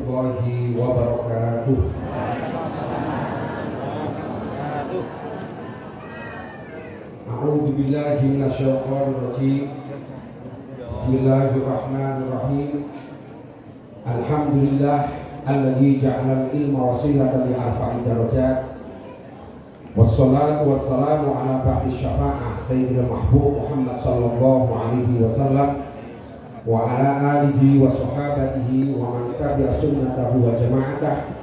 warahmatullahi wabarakatuh. A'udzu billahi minasyaitonir rajim. Bismillahirrahmanirrahim. Alhamdulillah alladzi ja'ala al-ilma wasilatan li arfa'i darajat. Wassalatu wassalamu ala ba'di syafa'ah sayyidina mahbub Muhammad sallallahu alaihi wasallam wa ala alihi wa sahabatihi wa man tabi'a sunnatahu wa jama'atah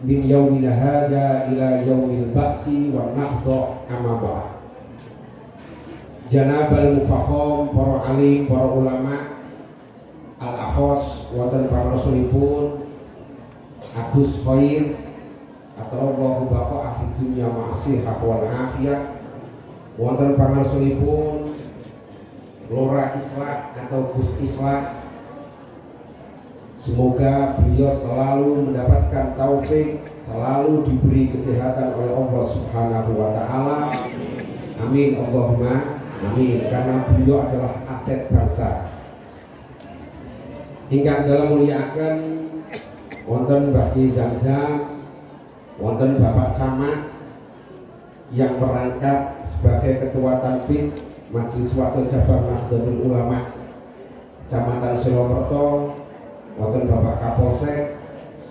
min yaumil hada ila yaumil ba'si wa nahdha amma ba'd. Janabal mufakham, para alim, para ulama, al-akhos wonten pangarsanipun Agus Khair atau Allahu baqa fi dunya ma'asihah wal afiyah, wonten pangarsanipun Lora Islah atau Gus Islah. Semoga beliau selalu mendapatkan taufik, selalu diberi kesehatan oleh Allah Subhanahu wa taala. Amin Allahumma amin, karena beliau adalah aset bangsa. Ingkang dalam muliakan wonten Mbah Ki Zamzam, wonten Bapak Camat yang merangkap sebagai Ketua Tanfid Majelis Wakil Cabang Nahdlatul Ulama Kecamatan Silomerto, wonten Bapak Kapolsek,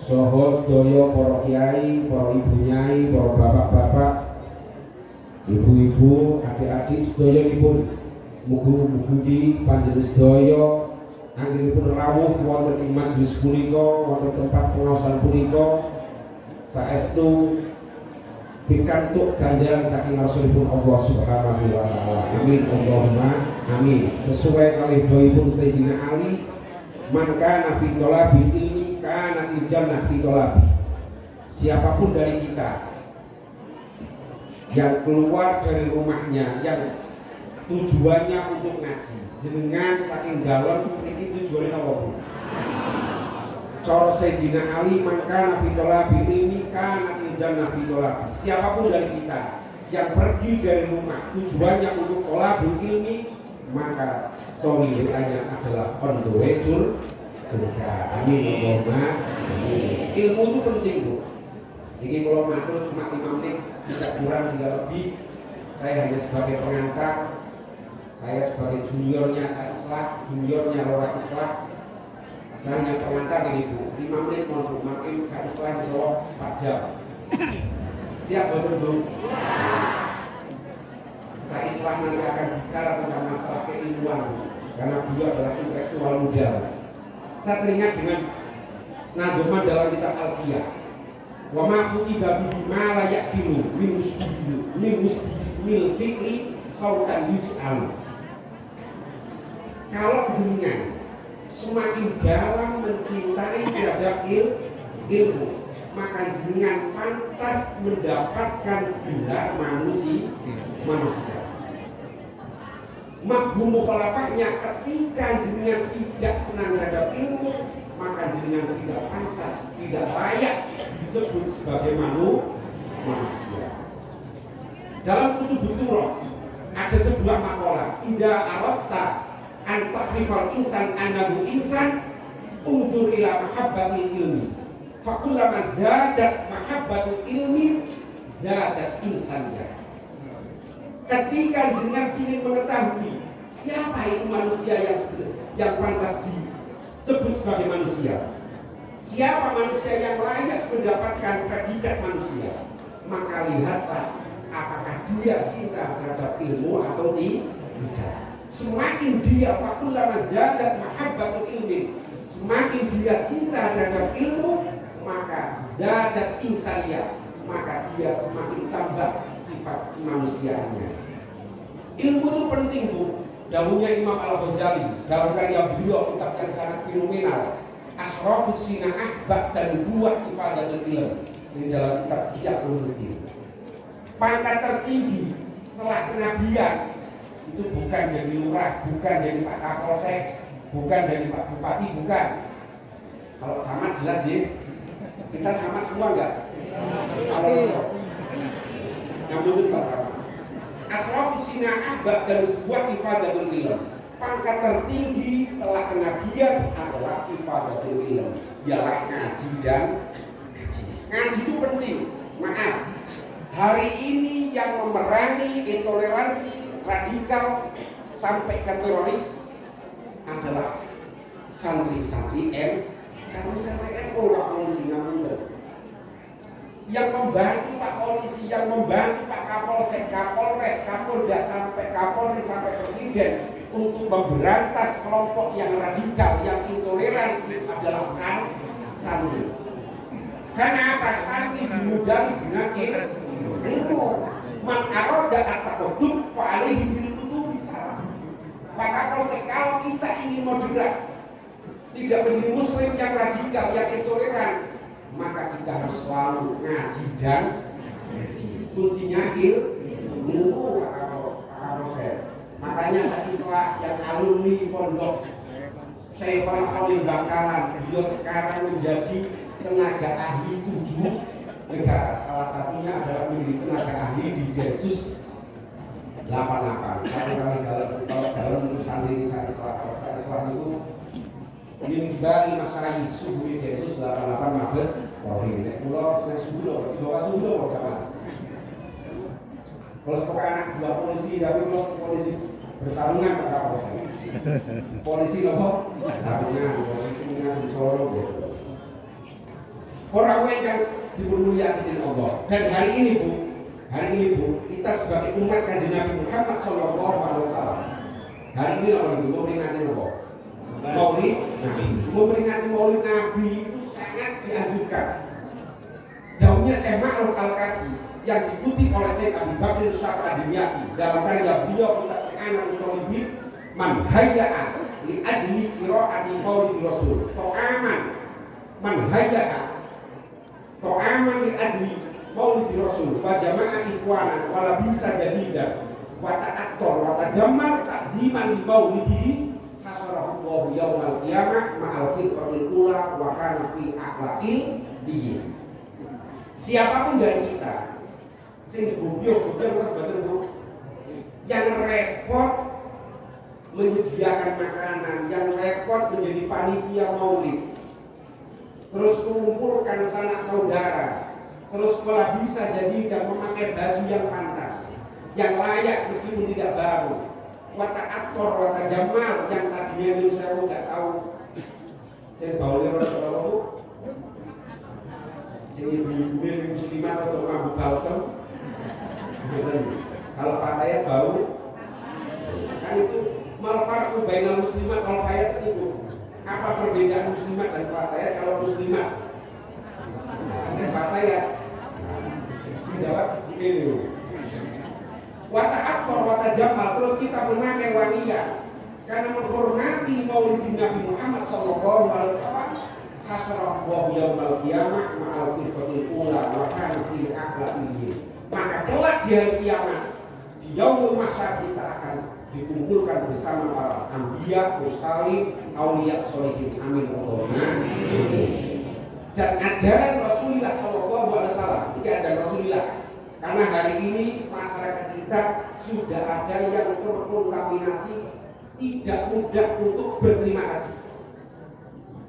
saha sedaya para kiai, para ibu nyai, para bapak-bapak, ibu-ibu, adik-adik sedayanipun, mugi-mugi panjenengan sedaya anggenipun rawuh wonten ing majelis punika, wonten tempat pengaosan punika saestu pikantuk ganjaran saking Rasulipun Allah Subhanahu wa taala. Amin Allahumma amin. Sesuai kalih dawuhipun Sayyidina Ali, man kana fi thalabil ilmi kana fil jannah fi thalabi. Siapapun dari kita yang keluar dari rumahnya yang tujuannya untuk ngaji, jenengan saking dalem niki tujuane napa Bu? Cara Sayyidina Ali, maka nafi thalabil ilmi kana fil jannah fi thalabi. Siapapun dari kita yang pergi dari rumah tujuannya untuk thalabul ilmi, maka story doanya adalah on the way surga. Amin Allahumma amin. Ilmu itu penting Bu. Ini kalau matur cuma 5 menit, tidak kurang tidak lebih. Saya hanya sebagai pengantar, saya sebagai juniornya Cak Islah, juniornya Lora Islah. Saya hanya pengantar ini Bu, 5 menit mohon makin Cak Islah insyaallah 4 jam. Siap betul Bu? Cak Islah nanti akan bicara tentang masalah keilmuan, karena beliau adalah intelektual muda. Saya teringat dengan nadoman dalam kitab Alfiyah. Wa ma kutiba bihi ma la yaqilu min musbihil fi'li sautan yuj'al. Kalau jenengan semakin dalam mencintai terhadap ilmu, maka jenengan pantas mendapatkan gelar manusia. Mafhum mukhalafahnya, ketika jenengan tidak senang terhadap ilmu, maka jenengan tidak pantas, tidak layak disebut sebagai manusia. Dalam Kutubut Turas ada sebuah makalah, idza aratta an takrifal insan annahu insan undur ila mahabbatil ilmi fa kullama zadat mahabbatul ilmi zadat insannya. Ketika jenengan ingin mengetahui siapa itu manusia yang pantas disebut sebagai manusia, siapa manusia yang layak mendapatkan predikat manusia, maka lihatlah apakah dia cinta terhadap ilmu atau tidak. Semakin dia fakullama zadat mahabbatul ilmi, semakin dia cinta terhadap ilmu, maka zadat insaniyah, maka dia semakin tambah sifat manusianya. Ilmu itu penting Bu. Dahulunya Imam Al-Ghazali dalam karya beliau, kitab yang sangat fenomenal, Ashrafus Sina'ah Ba'dan Buah Ifadatul Ilm, ini dalam kitab Ihya Ulumuddin. Pangkat tertinggi setelah kenabian itu bukan jadi lurah, bukan jadi Pak Kapolsek, bukan jadi Pak Bupati, bukan. Kalau camat jelas ya, kita camat semua enggak? Calon yang menurut Pak Camat. Ashrafus Sina'ah Ba'dan Buah Ifadatul Ilm, pangkat tertinggi setelah kenabian adalah ifadatul ilm, ialah ngaji dan ngaji. Ngaji itu penting. Maaf, hari ini yang memerangi intoleransi radikal sampai ke teroris adalah santri-santri NU, Pak Polisi ngapunten. Yang membantu Pak Polisi, yang membantu Pak Kapolsek, Kapolres, Kapolda sampai Kapolri sampai Presiden untuk memberantas kelompok yang radikal, yang intoleran itu adalah santri. Karena apa? Santri dimudahkan dengan ilmu. Man arada at-taqaddum fa alaihi bil kutubi salah. Maka kalau kita ingin moderat, tidak menjadi muslim yang radikal, yang intoleran, maka kita harus selalu ngaji dan ngaji. Kuncinya ilmu, Pak Kapolsek. Makanya Islah yang alumni pondok Syekhul Khalil Bangkalan, beliau sekarang menjadi tenaga ahli 7 negara. Salah satunya adalah menjadi tenaga ahli di Densus 88. Satu kali dalam urusan ini saya Islam itu min bari masyarakat subuh di Densus 88 Mabes Polri. Nek kula saya subuh kok sama. Kalau sebagai anak buah polisi, tapi kalau polisi bersarungan Pak Kapolsek. Polisi nopo sarungan, polisi dengan coro gitu. Orang yang dimuliakan Allah. Dan hari ini Bu, kita sebagai umat Kanjeng Nabi Muhammad Shallallahu Alaihi Wasallam, hari ini orang memperingati apa? Maulid Nabi. Memperingati Maulid Nabi itu sangat dianjurkan. Daunnya Syekh Ma'ruf Al-Qadhi yang dikutip oleh Syekh Abu Bakr Syafa'adiyati dalam karya beliau tentang anak utolibid man hayya'a li ajli qira'ati qauli Rasul. Man hayya'a to'aman li ajli qauli Rasul fa jama'a ikhwana wala bisa jadidan wa ta'attor wa tajammal taqdiman li maulidihi hasarahu wa yaumal qiyamah ma'al firqatil ula wa kana fi akhlaqil diyin. Siapapun dari kita sing goblok yang repot menyediakan makanan, yang repot menjadi panitia maulid, terus mengumpulkan sanak saudara, terus malah bisa jadi dan memakai baju yang pantas, yang layak meskipun tidak baru, wata aktor, wata jamal yang tadinya dulu saya nggak tahu, saya baulnya orang sini ibu-ibu sini muslimat atau mabuk balsam. Kalau fatayat bau, kan itu malfarku bainal muslimat wal fatayat itu. Apa perbedaan muslimat dan fatayat? Kalau muslimat dan fatayat, si jawab ini. Wata aktor, wata jamal, terus kita memakai wanita karena menghormati maulid Nabi Muhammad Sallallahu Alaihi Wasallam. Hasrah wa yaumal qiyamah ma'al firqatil ula wa kana fi aqlaqil. Maka kelak di hari kiamat, di yaumul mahsyar kita akan dikumpulkan bersama para anbiya, mursalin, auliya, sholihin. Amin Allahumma. Dan ajaran Rasulullah Sallallahu Alaihi Wasallam, ini ajaran Rasulullah. Karena hari ini masyarakat kita sudah ada yang terkontaminasi, tidak mudah untuk berterima kasih.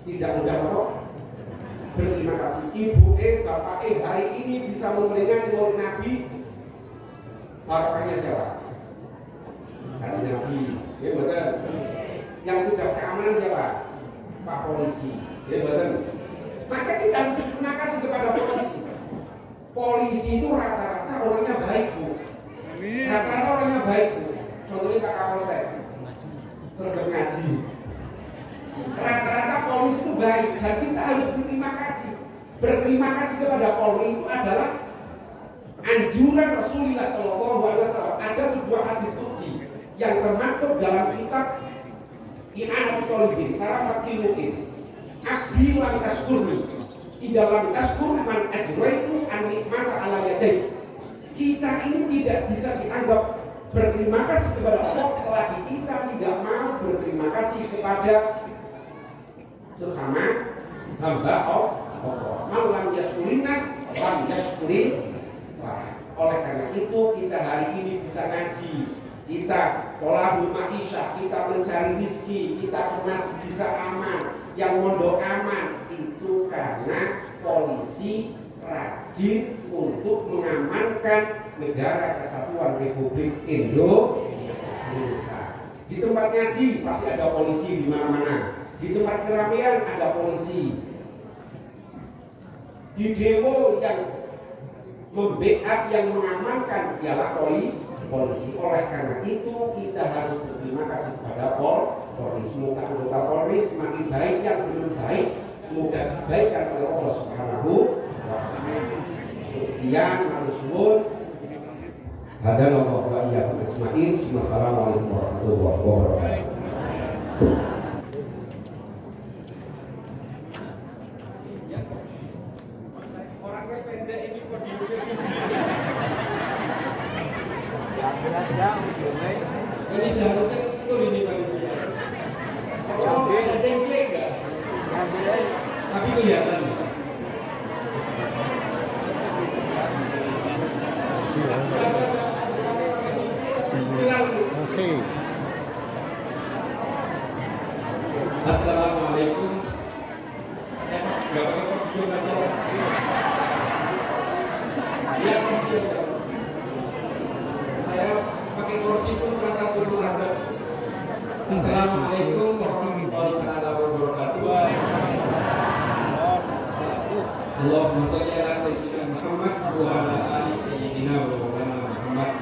Tidak mudah apa? Berterima kasih. Ibu bapak hari ini bisa memperingati Maulid Nabi. Barokahnya siapa? Kanjeng Nabi. Ya betul. Yang tugas keamanan siapa? Pak Polisi. Ya betul. Maka kita harus berterima kasih kepada polisi. Polisi itu rata-rata orangnya baik, Bu. Rata-rata orangnya baik, Bu. Contohnya Pak Kapolsek. Sergap ngaji. Rata-rata polisi itu baik dan kita harus berterima kasih. Berterima kasih kepada Polri itu adalah anjuran Rasulullah SAW. Ada sebuah hadis qudsi yang termaktub dalam kitab I'anatul Talibin, Syarafatil Mu'in. Abdi lam taskurni, tidak lam taskur man ajraitu an nikmata ala yadayhi. Kita ini tidak bisa dianggap berterima kasih kepada Allah selagi kita tidak mau berterima kasih kepada sesama hamba Allah. Malam yaskurin nas, lam yaskurin. Oleh karena itu kita hari ini bisa ngaji, kita tolabul ma'isyah, kita mencari rezeki, kita masih bisa aman, yang mondok aman, itu karena polisi rajin untuk mengamankan negara kesatuan Republik Indonesia. Di tempat ngaji pasti ada polisi di mana-mana. Di tempat keramaian ada polisi. Di demo yang membackup, yang mengamankan ialah polisi. Oleh karena itu kita harus berterima kasih kepada Polri. Semoga anggota Polri semakin baik, yang belum baik semoga dibaikan oleh Allah Subhanahu wa Ta'ala. Sekian, manusun. Hadanallahu wa iyyakum ajmain. Wassalamualaikum warahmatullahi wabarakatuh. Orangnya pendek ini kok ini seharusnya tur ini Pak. Oh, ada template enggak? Tapi kelihatan. Assalamualaikum. Saya nggak pakai video aja. Iya kursi. Saya pakai kursi pun merasa suruh ada. Assalamualaikum warahmatullahi wabarakatuh. Allahumma sholli ala sayyidina Muhammad wa ala ali sayyidina Muhammad.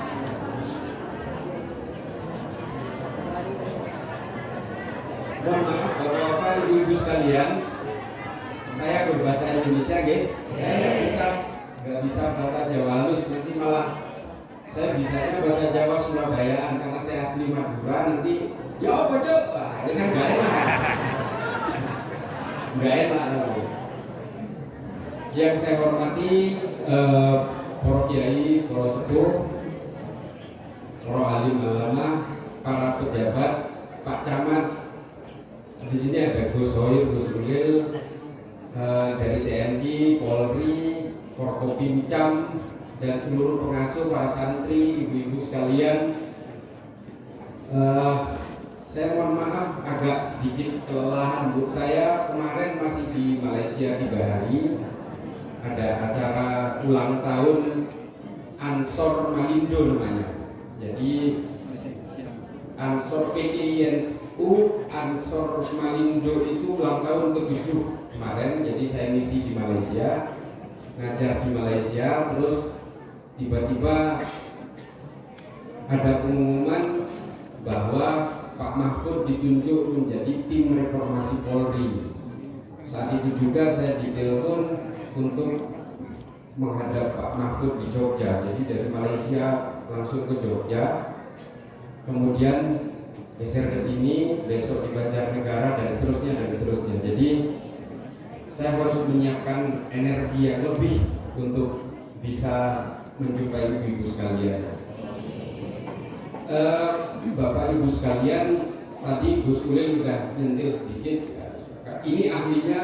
Mohon maaf Bapak-bapak, Ibu-ibu sekalian, saya berbahasa Indonesia, saya nggak bisa bahasa Jawa halus, nanti malah saya bisanya bahasa Jawa Surabayaan karena saya asli Madura, nanti ya apa cok, ini kan nggak enak. Yang saya hormati para kiai, para sepuh, para alim ulama, para pejabat, Pak Camat. Di sini ada Gus Hoir, Gus Ulil, dari TNI, Polri, Forkopimcam, dan seluruh pengasuh, para santri, ibu-ibu sekalian. Saya mohon maaf agak sedikit kelelahan, Bu. Saya kemarin masih di Malaysia 3 hari. Ada acara ulang tahun Ansor Malindo namanya. Jadi Ansor PCINU Ansor Malindo itu ulang tahun ke-7 kemarin. Jadi saya misi di Malaysia, ngajar di Malaysia, terus tiba-tiba ada pengumuman bahwa Pak Mahfud ditunjuk menjadi tim reformasi Polri. Saat itu juga saya ditelepon untuk menghadap Pak Mahfud di Jogja. Jadi dari Malaysia langsung ke Jogja, kemudian geser ke sini, besok di Banjarnegara, dan seterusnya. Jadi saya harus menyiapkan energi yang lebih untuk bisa menjumpai ibu-ibu sekalian. Bapak Ibu sekalian, tadi Gus Ulil sudah nyentil sedikit. Ini ahlinya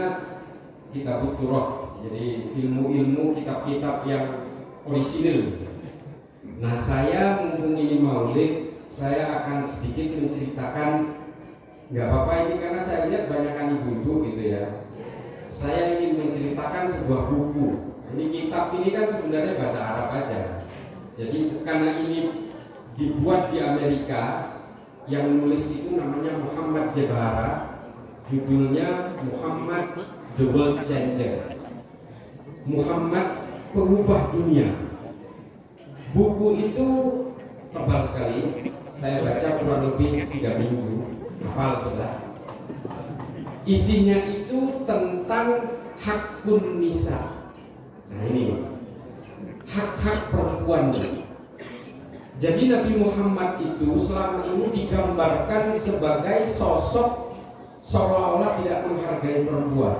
kitab Turoth, jadi ilmu-ilmu kitab-kitab yang orisinil. Nah, saya mumpung ini maulid, saya akan sedikit menceritakan. Nggak apa-apa ini karena saya lihat banyakkan ibu-ibu gitu ya. Saya ingin menceritakan sebuah buku. Ini kitab ini kan sebenarnya bahasa Arab aja. Jadi karena ini dibuat di Amerika, yang nulis itu namanya Muhammad Jebara, judulnya Muhammad The World Changer, Muhammad Pengubah Dunia. Buku itu tebal sekali, saya baca kurang lebih 3 minggu, hafal sudah. Isinya itu tentang hakun nisa. Nah ini hak-hak perempuan. Jadi Nabi Muhammad itu selama ini digambarkan sebagai sosok seolah-olah tidak menghargai perempuan.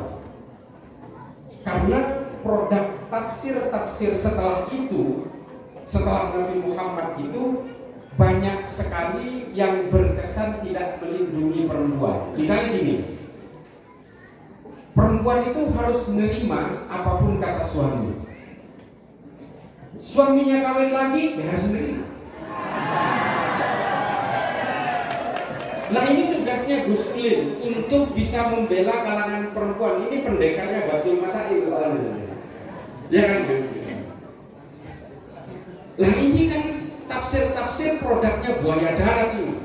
Karena produk tafsir-tafsir setelah itu, setelah Nabi Muhammad itu, banyak sekali yang berkesan tidak melindungi perempuan. Misalnya gini, perempuan itu harus menerima apapun kata suami. Suaminya kawin lagi, dia harus menerima. Nah ini tugasnya Gus Ulin untuk bisa membela kalangan perempuan. Ini pendekarnya Basul Masail soalnya. Ya kan Gus? Nah ini kan tafsir produknya buaya darat ini.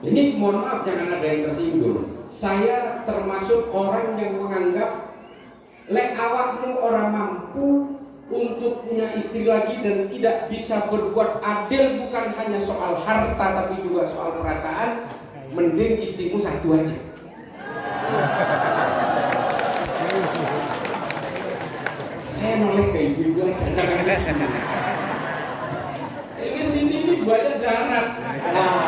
Ini mohon maaf jangan ada yang tersinggung. Saya termasuk orang yang menganggap lek awakmu orang mampu untuk punya istri lagi dan tidak bisa berbuat adil, bukan hanya soal harta tapi juga soal perasaan, mending istrimu satu aja. Saya noleh ke ibu-ibu aja, jangan ke sini. Ini sini ini buaya darat. Nah,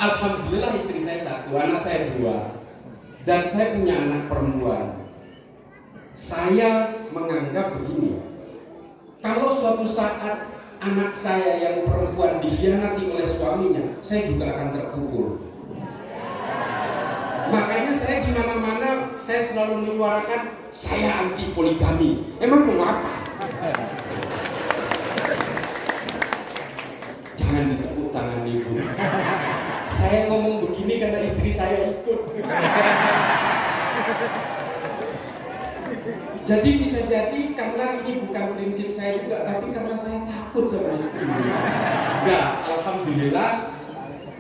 alhamdulillah istri saya satu, anak saya dua, dan saya punya anak perempuan. Saya menganggap begini, kalau suatu saat anak saya yang perempuan dikhianati oleh suaminya, saya juga akan terpukul. Makanya saya di mana-mana saya selalu menyuarakan saya anti poligami. Emang mau apa? Jangan ditepuk tangan ibu. Saya ngomong begini karena istri saya ikut. Jadi bisa jadi karena ini bukan prinsip saya juga, tapi karena saya takut sama istri. Enggak, alhamdulillah.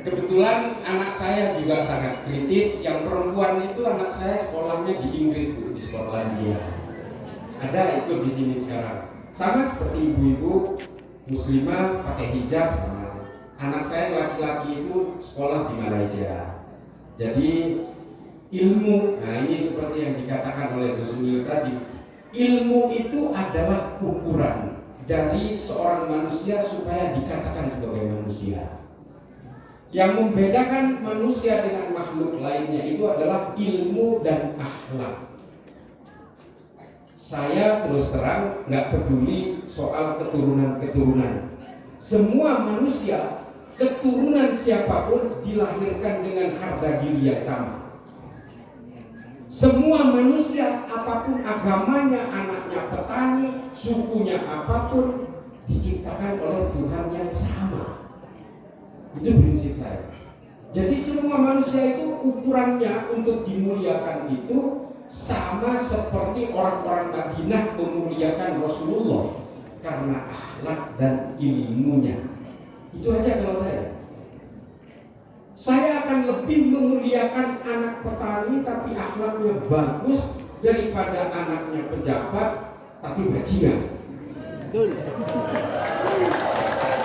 Kebetulan anak saya juga sangat kritis. Yang perempuan itu anak saya sekolahnya di Inggris, di Skotlandia. Ada ikut di sini sekarang. Sama seperti ibu-ibu muslimah pakai hijab sama. Anak saya laki-laki itu sekolah di Malaysia. Jadi ilmu, nah ini seperti yang dikatakan oleh Gus Ulil tadi, ilmu itu adalah ukuran dari seorang manusia supaya dikatakan sebagai manusia. Yang membedakan manusia dengan makhluk lainnya itu adalah ilmu dan akhlak. Saya terus terang nggak peduli soal keturunan-keturunan. Semua manusia, keturunan siapapun dilahirkan dengan harga diri yang sama. Semua manusia, apapun agamanya, anaknya petani, sukunya apapun, diciptakan oleh Tuhan yang sama. Itu prinsip saya. Jadi semua manusia itu ukurannya untuk dimuliakan itu sama seperti orang-orang Madinah memuliakan Rasulullah karena akhlak dan ilmunya. Itu aja kalau saya. Saya akan lebih memuliakan anak petani tapi akhlaknya bagus daripada anaknya pejabat tapi bajingan.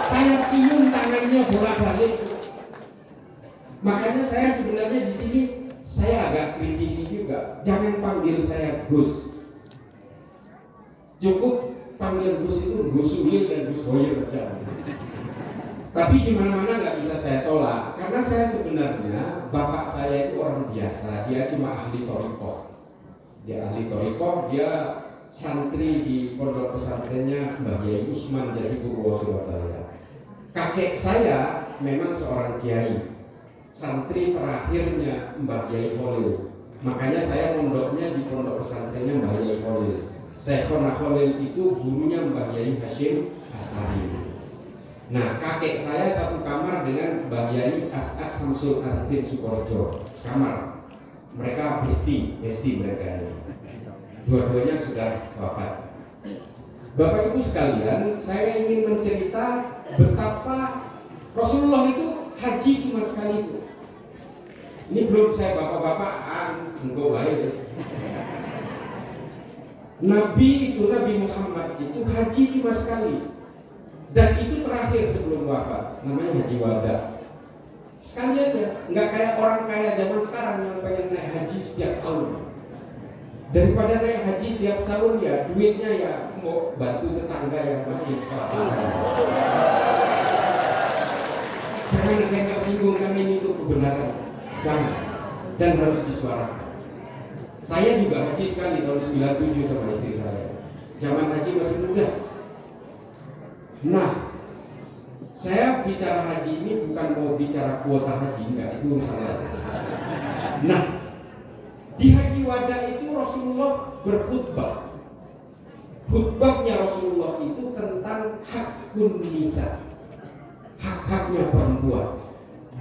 Saya cium tangannya bolak-balik. Makanya saya sebenarnya di sini saya agak kritisi juga. Jangan panggil saya Gus. Cukup panggil Gus itu Gus Ulil dan Gus Hoyer aja. Tapi di mana-mana nggak bisa saya tolak karena saya sebenarnya bapak saya itu orang biasa. Dia cuma ahli thariqah. Dia ahli thariqah, dia santri di pondok pesantrennya Mbah Yai Usman jadi Purwo Surabaya. Kakek saya memang seorang kiai, santri terakhirnya Mbah Yai Khalil. Makanya saya mondoknya di pondok pesantrennya Mbah Yai Khalil. Syekhona Khalil itu gurunya Mbah Yai Hashim Astari. Nah, kakek saya satu kamar dengan Mbah Yai As'ad Samsul Arifin Sukorejo. Kamar. Mereka besti mereka ini. Dua-duanya sudah wafat. Bapak Ibu sekalian, saya ingin mencerita betapa Rasulullah itu haji cuma sekali itu. Ini belum saya bapak-bapak enggak baik. Nabi Muhammad itu haji cuma sekali. Dan itu terakhir sebelum wafat, namanya haji wada. Sekali aja, nggak kayak orang kaya zaman sekarang yang pengen naik haji setiap tahun. Daripada naik haji setiap tahun ya duitnya ya mau bantu tetangga yang masih kelaparan. Jangan ada yang tersinggung, kami itu kebenaran. Jangan. Dan harus disuarakan. Saya juga haji sekali tahun 97 sama istri saya. Zaman haji masih muda. Nah, saya bicara haji ini bukan mau bicara kuota haji, enggak, itu urusan lain. Nah, di haji wada itu Rasulullah berkhutbah. Khutbahnya Rasulullah itu tentang hakun nisa. hak-haknya perempuan.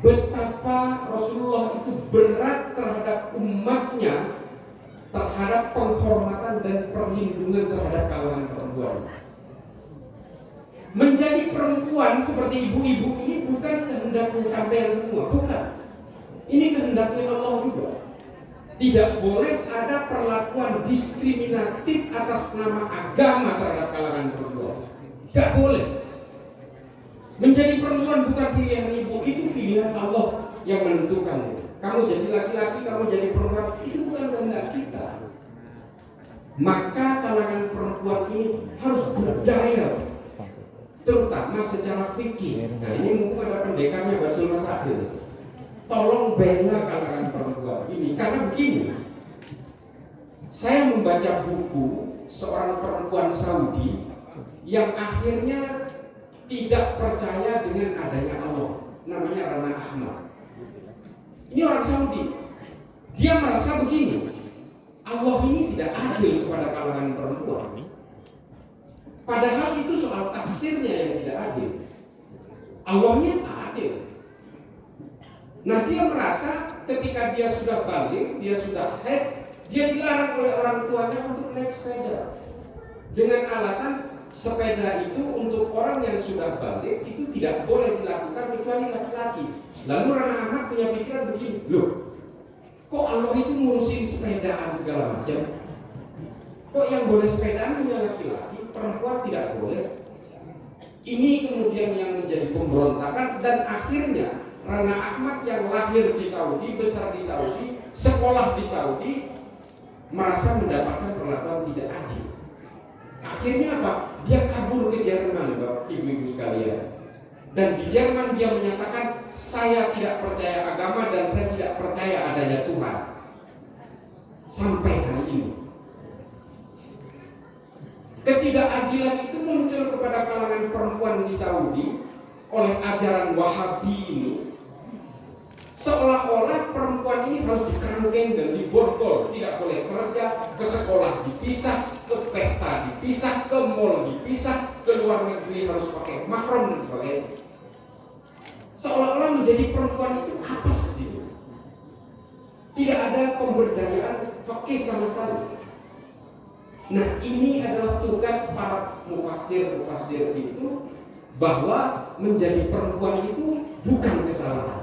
Betapa Rasulullah itu berat terhadap umatnya, terhadap penghormatan dan perlindungan terhadap kalangan perempuan. Menjadi perempuan seperti ibu-ibu ini bukan kehendaknya sampean semua, bukan. Ini kehendaknya Allah juga. Tidak boleh ada perlakuan diskriminatif atas nama agama terhadap kalangan perempuan. Tidak boleh. Menjadi perempuan bukan pilihan ibu, itu pilihan Allah yang menentukan. Kamu jadi laki-laki, kamu jadi perempuan, itu bukan kehendak kita. Maka kalangan perempuan ini harus berdaya, terutama secara fikih. Nah, ini mumpung ada pendekarnya Basul Masail, tolong bela kalangan perempuan ini. Karena begini, saya membaca buku seorang perempuan Saudi yang akhirnya tidak percaya dengan adanya Allah, namanya Rana Ahmad. Ini orang Saudi. Dia merasa begini, Allah ini tidak adil kepada kalangan perempuan. Padahal itu soal tafsirnya yang tidak adil. Allahnya adil. Nah, dia merasa ketika dia sudah balik, dia sudah haid, dia dilarang oleh orang tuanya untuk naik sepeda dengan alasan sepeda itu untuk orang yang sudah balik itu tidak boleh dilakukan kecuali laki-laki. Lalu Rana Ahmad punya pikiran begini, loh, kok Allah itu ngurusin sepedaan segala macam? Kok yang boleh sepedaan hanya laki-laki, perempuan tidak boleh? Ini kemudian yang menjadi pemberontakan, dan akhirnya Rana Ahmad yang lahir di Saudi, besar di Saudi, sekolah di Saudi, merasa mendapatkan perlakuan tidak adil. Akhirnya apa? Dia kabur ke Jerman, Bapak Ibu-ibu sekalian. Dan di Jerman dia menyatakan, saya tidak percaya agama dan saya tidak percaya adanya Tuhan. Sampai hari ini. Ketidakadilan itu muncul kepada kalangan perempuan di Saudi oleh ajaran Wahabi ini. Seolah-olah perempuan ini harus dikerangkeng dan diborgol, tidak boleh kerja, ke sekolah dipisah, ke pesta dipisah, ke mall dipisah, ke luar negeri harus pakai mahram dan sebagainya. Seolah-olah menjadi perempuan itu apes gitu. Tidak ada pemberdayaan fakih sama sekali. Nah, ini adalah tugas para mufassir itu, bahwa menjadi perempuan itu bukan kesalahan.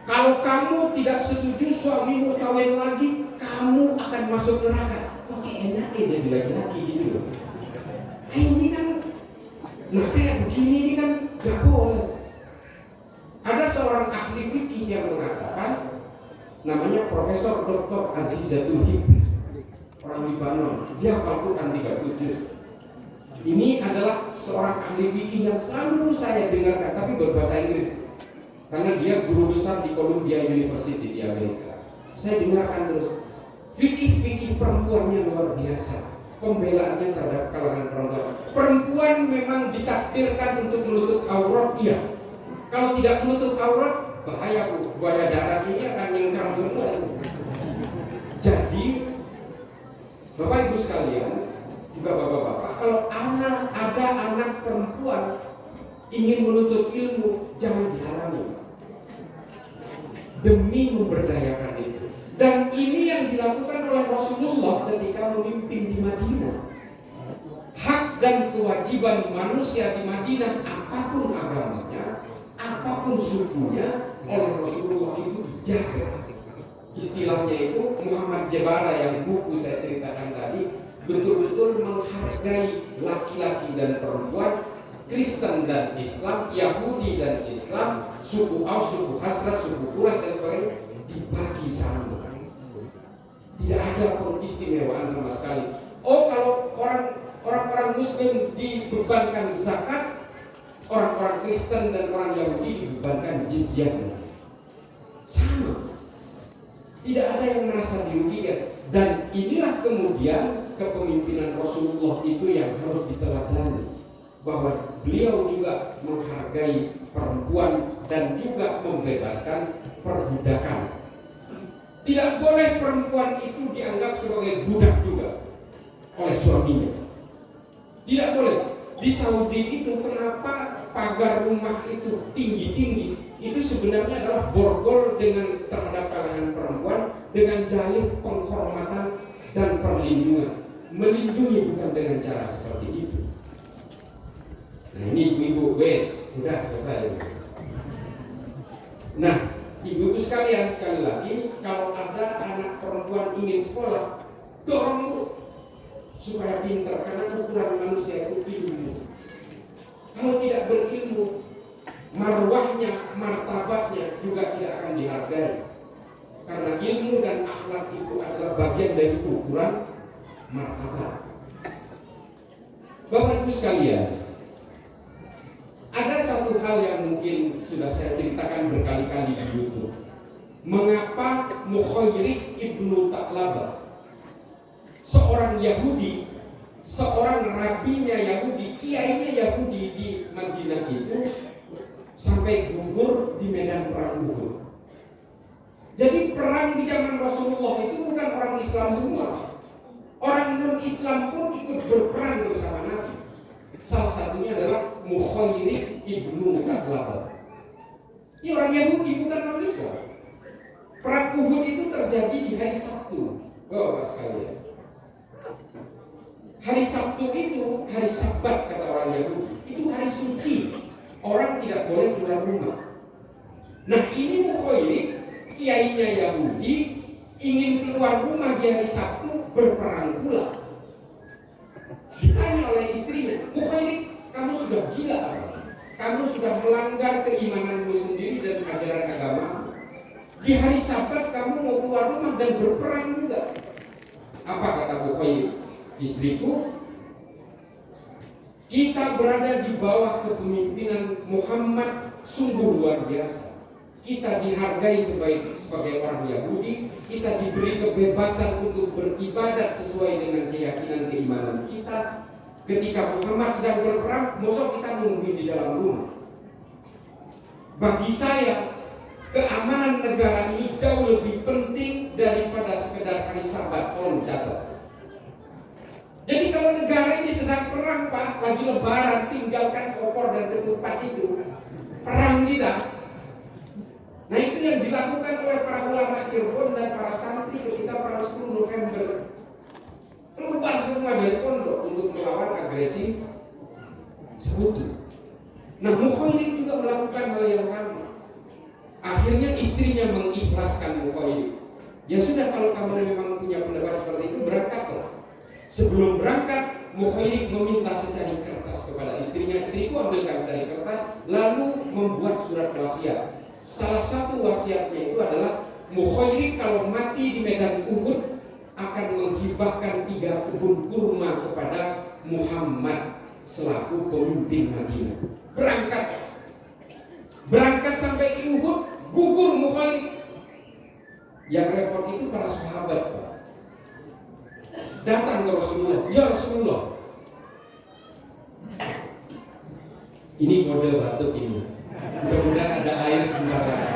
Kalau kamu tidak setuju suamimu kawin lagi, kamu akan masuk neraka. Kok enak jadi laki-laki gitu loh. Ini kan, nah kayak begini ini kan gak boleh. Ada seorang ahli fikih yang mengatakan, namanya Profesor Dr. Azizatul Hibri, orang Libanon. Dia hafal Quran 30 juz. Ini adalah seorang ahli fikih yang selalu saya dengarkan, tapi berbahasa Inggris. Karena dia guru besar di Columbia University di Amerika. Saya dengarkan terus. Fikih-fikih perempuannya luar biasa. Pembelaannya terhadap kalangan perempuan. Perempuan memang ditakdirkan untuk menutup aurat, iya. Kalau tidak menutup aurat, bahaya Bu. Buaya darat ini akan nyengkram semua. Jadi, Bapak Ibu sekalian, juga bapak-bapak, kalau ada anak perempuan ingin menuntut ilmu, jangan dihalangi. Demi memberdayakan itu. Dan ini yang dilakukan oleh Rasulullah ketika memimpin di Madinah. Hak dan kewajiban manusia di Madinah, apapun agamanya, apapun sukunya, oleh Rasulullah itu dijaga. Istilahnya itu Muhammad Jabara yang buku saya ceritakan tadi, betul-betul menghargai laki-laki dan perempuan, Kristen dan Islam, Yahudi dan Islam, suku Aus, suku Khazraj, suku Quraisy dan sebagainya dibagi sama. Tidak ada pengistimewaan sama sekali. Oh, kalau orang-orang Muslim dibebankan zakat, orang-orang Kristen dan orang Yahudi dibebankan jizyah. Sama. Tidak ada yang merasa dirugikan. Dan inilah kemudian kepemimpinan Rasulullah itu yang harus diteladani, bahwa beliau juga menghargai perempuan dan juga membebaskan perbudakan. Tidak boleh perempuan itu dianggap sebagai budak juga oleh suaminya. Tidak boleh. Di Saudi itu kenapa pagar rumah itu tinggi-tinggi, itu sebenarnya adalah borgol dengan terhadap kalangan perempuan dengan dalih penghormatan dan perlindungan. Melindungi bukan dengan cara seperti itu. Nah ini ibu-ibu, wes, sudah selesai. Nah, ibu-ibu sekalian, sekali lagi, kalau ada anak perempuan ingin sekolah, dorong dulu supaya pintar, karena ukuran manusia itu ilmu. Kalau tidak berilmu, marwahnya, martabatnya juga tidak akan dihargai. Karena ilmu dan akhlak itu adalah bagian dari ukuran martabat. Bapak Ibu sekalian, ada satu hal yang mungkin sudah saya ceritakan berkali-kali di YouTube. Mengapa Mukhayrik ibnu Ta'labah, seorang Yahudi, seorang rabinya Yahudi, kiainya Yahudi di Madinah itu sampai gugur di medan perang Uhud. Jadi perang di zaman Rasulullah itu bukan orang Islam semua. Orang non-Islam pun ikut berperang bersama Nabi. Salah satunya adalah Mukhayrik ibnu Ta'labah. Ini orang Yahudi, bukan non-Islam. Perang Uhud itu terjadi di hari Sabtu, Bapak sekalian. Hari Sabtu itu hari Sabat kata orang Yahudi. Itu hari suci. Orang tidak boleh keluar rumah. Nah ini Mukhayrik, kiainya Yahudi, ingin keluar rumah di hari Sabtu berperang pula. Ditanya oleh istrinya, Mukhayrik, kamu sudah gila apa? Kamu sudah melanggar keimananmu sendiri dan ajaran agama. Di hari Sabat kamu mau keluar rumah dan berperang juga. Apa kata Mukhayrik? Istriku, kita berada di bawah kepemimpinan Muhammad sungguh luar biasa. Kita dihargai sebagai orang Yahudi, kita diberi kebebasan untuk beribadat sesuai dengan keyakinan keimanan kita. Ketika Muhammad sedang berperang, mosok kita nungguin di dalam rumah. Bagi saya, keamanan negara ini jauh lebih penting daripada sekedar hari Sabat. Tolong catat. Jadi kalau negara ini sedang perang, Pak, lagi lebaran, tinggalkan opor dan ketupat itu. Perang kita. Nah itu yang dilakukan oleh para ulama Cirebon dan para santri ketika perang 10 November. Keluar semua dari pondok untuk melawan agresi sekutu. Nah Mukhayrik juga melakukan hal yang sama. Akhirnya istrinya mengikhlaskan Mukhayrik. Ya sudah, kalau kamu memang punya pendapat seperti itu, berangkatlah. Sebelum berangkat, Mukhayrik meminta secari kertas kepada istrinya. Istriku ambilkan secari kertas, lalu membuat surat wasiat. Salah satu wasiatnya itu adalah Mukhayrik kalau mati di medan Uhud akan menghibahkan 3 kebun kurma kepada Muhammad selaku pemimpin Madinah. Berangkat sampai ke Uhud, gugur Mukhayrik. Yang repot itu para sahabat, Pak. Datang ke Rasulullah, ya Rasulullah, ini kode batuk ini. Mudah-mudahan ada air sebentar lagi.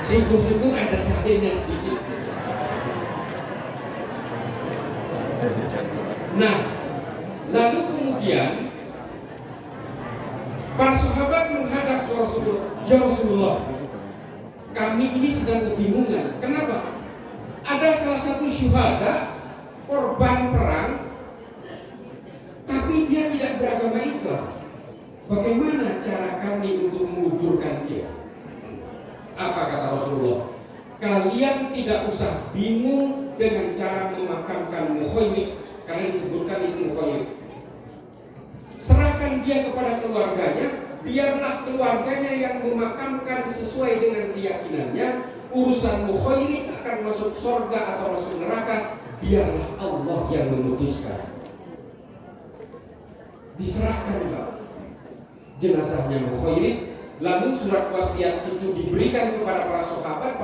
Syukur-syukur ada cahayanya sedikit. Nah, lalu kemudian para sahabat menghadap ke Rasulullah, ya Rasulullah, kami ini sedang kebingungan. Kenapa? Ada salah satu syuhada, korban perang, tapi dia tidak beragama Islam. Bagaimana cara kami untuk menguburkan dia? Apa kata Rasulullah? Kalian tidak usah bingung dengan cara memakamkan Mukhayrik, karena disebutkan itu Mukhayrik. Serahkan dia kepada keluarganya, biarlah keluarganya yang memakamkan sesuai dengan keyakinannya. Urusan Mukhayrik akan masuk surga atau masuk neraka, biarlah Allah yang memutuskan. Diserahkan Pak jenazahnya Mukhayrik. Lalu surat wasiat itu diberikan kepada para sahabat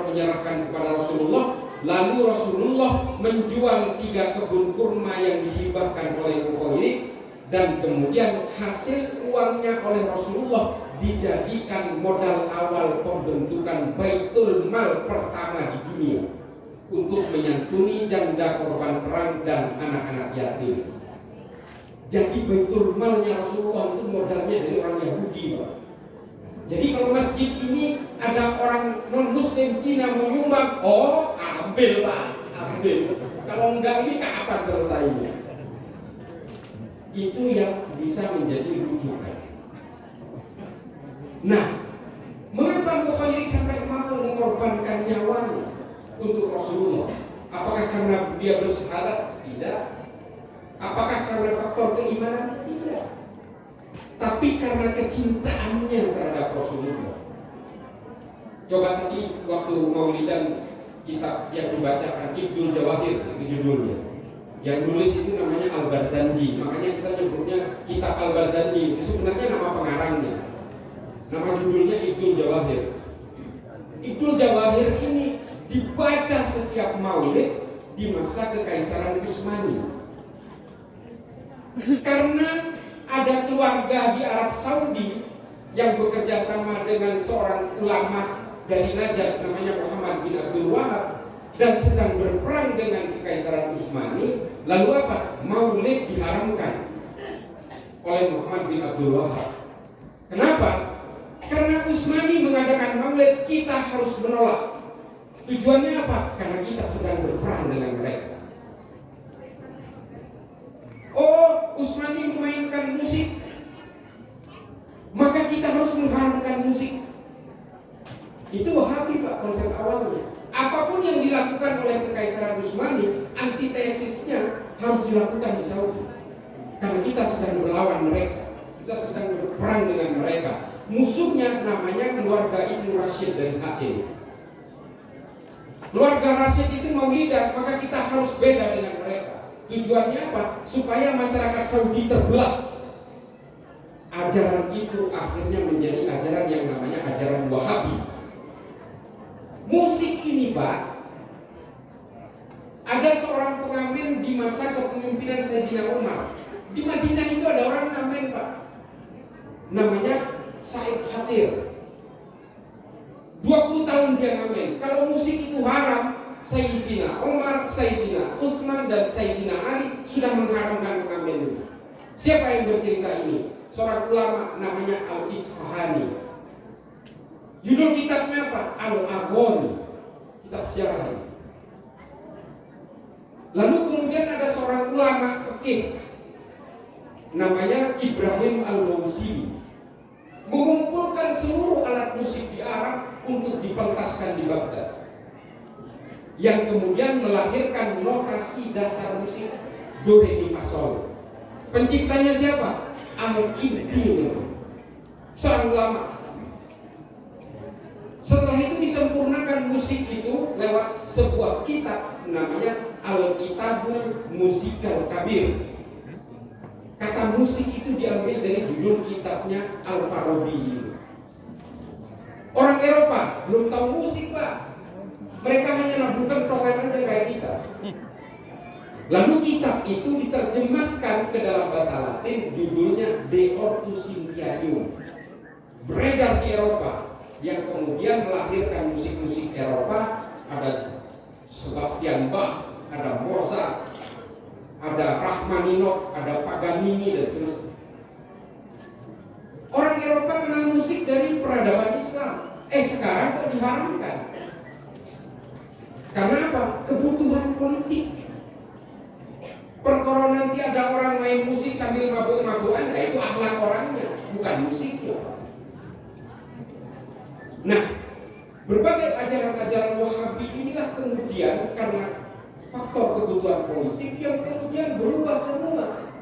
menyerahkan kepada Rasulullah. Lalu Rasulullah menjual 3 kebun kurma yang dihibahkan oleh Mukhayrik, dan kemudian hasil uangnya oleh Rasulullah dijadikan modal awal pembentukan Baitul Mal pertama di dunia. untuk menyantuni janda korban perang dan anak-anak yatim. Jadi Baitul Malnya Rasulullah itu modalnya dari orang Yahudi, Pak. Jadi kalau masjid ini ada orang non-muslim Cina menyumbang, oh ambil Pak, ambil. Kalau enggak ini kapan selesainya? Itu yang bisa menjadi rujukan. Nah, mengapa Mukhairik sampai mau mengorbankan nyawanya untuk Rasulullah? Apakah karena dia bersyahadat? Tidak. Apakah karena faktor keimanan? Tidak. Tapi karena kecintaannya terhadap Rasulullah. Coba tadi waktu Maulidan kitab yang dibacakan Ibnul Jawahir itu judulnya. Yang nulis itu namanya Al-Barzanji. Makanya kita nyebutnya kitab Al-Barzanji. Itu sebenarnya nama pengarangnya. Nama judulnya Ibnul Jawahir. Ibnul Jawahir ini dibaca setiap Maulid di masa Kekaisaran Utsmani. Karena ada keluarga di Arab Saudi yang bekerja sama dengan seorang ulama dari Najd namanya Muhammad bin Abdul Wahab dan sedang berperang dengan Kekaisaran Utsmani. Lalu apa? Maulid diharamkan oleh Muhammad bin Abdul Wahab. Kenapa? Karena Utsmani mengadakan Maulid, kita harus menolak. Tujuannya apa? Karena kita sedang berperang dengan mereka. Oh, Utsmani memainkan musik, maka kita harus mengharamkan musik. Itu Wahabi, Pak, konsep awalnya. Apapun yang dilakukan oleh Kekaisaran Utsmani, antitesisnya harus dilakukan di Saudi. Karena kita sedang berlawan mereka, kita sedang berperang dengan mereka. Musuhnya namanya keluarga Ibnu Rashid dari HE. Keluarga Rashid itu Maulidan, maka kita harus beda dengan mereka. Tujuannya apa? Supaya masyarakat Saudi terbelah. Ajaran itu akhirnya menjadi ajaran yang namanya ajaran Wahabi. Musik ini, Pak, ada seorang pengamen di masa kepemimpinan Sayyidina Umar. Di Madinah itu ada orang ngamen, Pak, namanya Said Khatir. 20 tahun dia ngamen. Kalau musik itu haram, Sayyidina Umar, Sayyidina Utsman, dan Sayyidina Ali sudah mengharamkan pengamen ini. Siapa yang bercerita ini? Seorang ulama namanya Al-Isfahani. Judul kitabnya apa? Al-Aghani, kitab sejarah ini. Lalu kemudian ada seorang ulama fikih namanya Ibrahim Al-Mawsili, mengumpulkan seluruh alat musik di Arab untuk dipentaskan di Baghdad, yang kemudian melahirkan notasi dasar musik do re mi fa sol. Penciptanya siapa? Al-Kindi, seorang ulama. Setelah itu disempurnakan musik itu lewat sebuah kitab namanya Al-Kitabul Musikal Kabir. Kata musik itu diambil dari judul kitabnya Al-Farabi. Orang Eropa belum tahu musik, Pak. Mereka hanya lakukan program aja kayak kita. Lalu kitab itu diterjemahkan ke dalam bahasa Latin, judulnya De Ortu Sintianium. Beredar di Eropa, yang kemudian melahirkan musik-musik Eropa. Ada Sebastian Bach, ada Mozart, ada Rachmaninoff, ada Paganini, dan seterusnya. Orang Eropa kenal musik dari peradaban Islam. Sekarang kok diharamkan? Karena apa? Kebutuhan politik. Perkara nanti ada orang main musik sambil mabuk-mabukan, itu akhlak orangnya, bukan musiknya. Nah, berbagai ajaran-ajaran Wahabi inilah kemudian karena faktor kebutuhan politik yang kemudian berubah semua,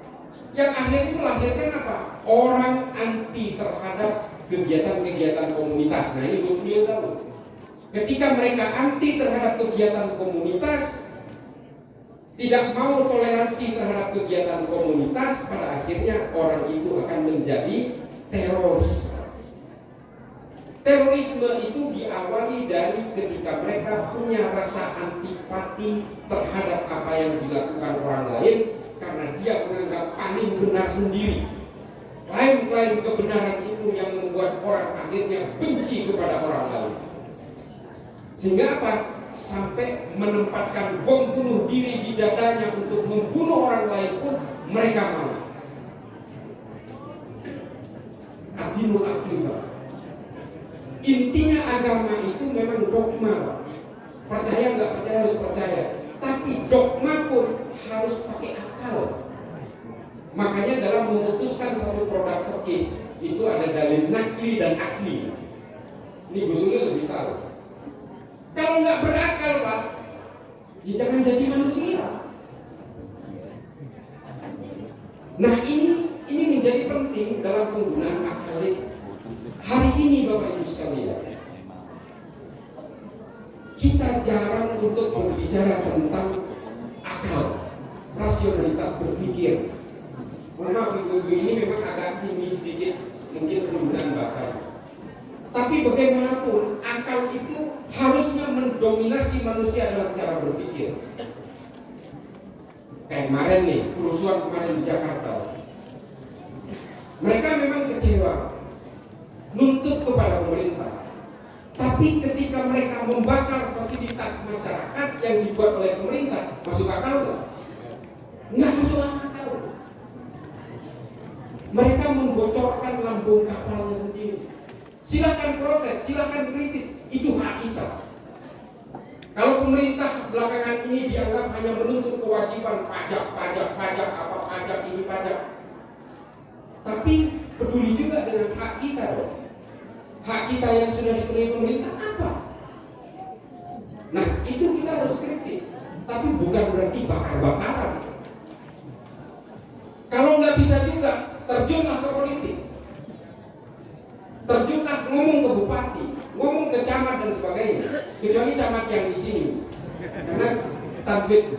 yang akhirnya melahirkan apa? Orang anti terhadap kegiatan-kegiatan komunitas. Nah, ini Gus Mil tahu. Ketika mereka anti terhadap kegiatan komunitas, tidak mau toleransi terhadap kegiatan komunitas, pada akhirnya orang itu akan menjadi teroris. Terorisme itu diawali dari ketika mereka punya rasa antipati terhadap apa yang dilakukan orang lain, karena dia menganggap paling benar sendiri. Klaim-klaim kebenaran itu yang membuat orang akhirnya benci kepada orang lain. Sehingga apa? sampai menempatkan bom bunuh diri di dadanya untuk membunuh orang lain pun mereka mau. Adinul akibah. Intinya agama itu memang dogma. Percaya nggak percaya harus percaya. Tapi dogma pun harus pakai akal. Makanya dalam memutuskan satu produk fikih itu ada dalil nakli dan akli. Ini Gus Ulil lebih tahu. Kalau nggak berakal Pak, ya jangan jadi manusia. Nah ini menjadi penting dalam penggunaan akal. Hari ini Bapak Ibu sekalian, kita jarang untuk berbicara tentang akal, rasionalitas berpikir. Maaf ibu-ibu ini memang agak tinggi sedikit mungkin penggunaan bahasa. Tapi bagaimanapun akal itu harusnya mendominasi manusia dalam cara berpikir. Kayak kemarin nih, kerusuhan kemarin di Jakarta. Mereka memang kecewa, nuntut kepada pemerintah. Tapi ketika mereka membakar fasilitas masyarakat yang dibuat oleh pemerintah, masuk akal nggak? Nggak masuk akal. Mereka membocorkan lambung kapalnya sendiri. Silakan protes, silakan kritis, itu hak kita. Kalau pemerintah belakangan ini dianggap hanya menuntut kewajiban pajak, apa pajak ini pajak. Tapi peduli juga dengan hak kita dong. Hak kita yang sudah dipenuhi pemerintah apa? Nah itu kita harus kritis. Tapi bukan berarti bakar-bakaran. Kalau nggak bisa juga, terjunlah ke politik. Terjunlah ngomong ke bupati, ngomong ke camat dan sebagainya. Kecuali camat yang di sini, karena tanfid,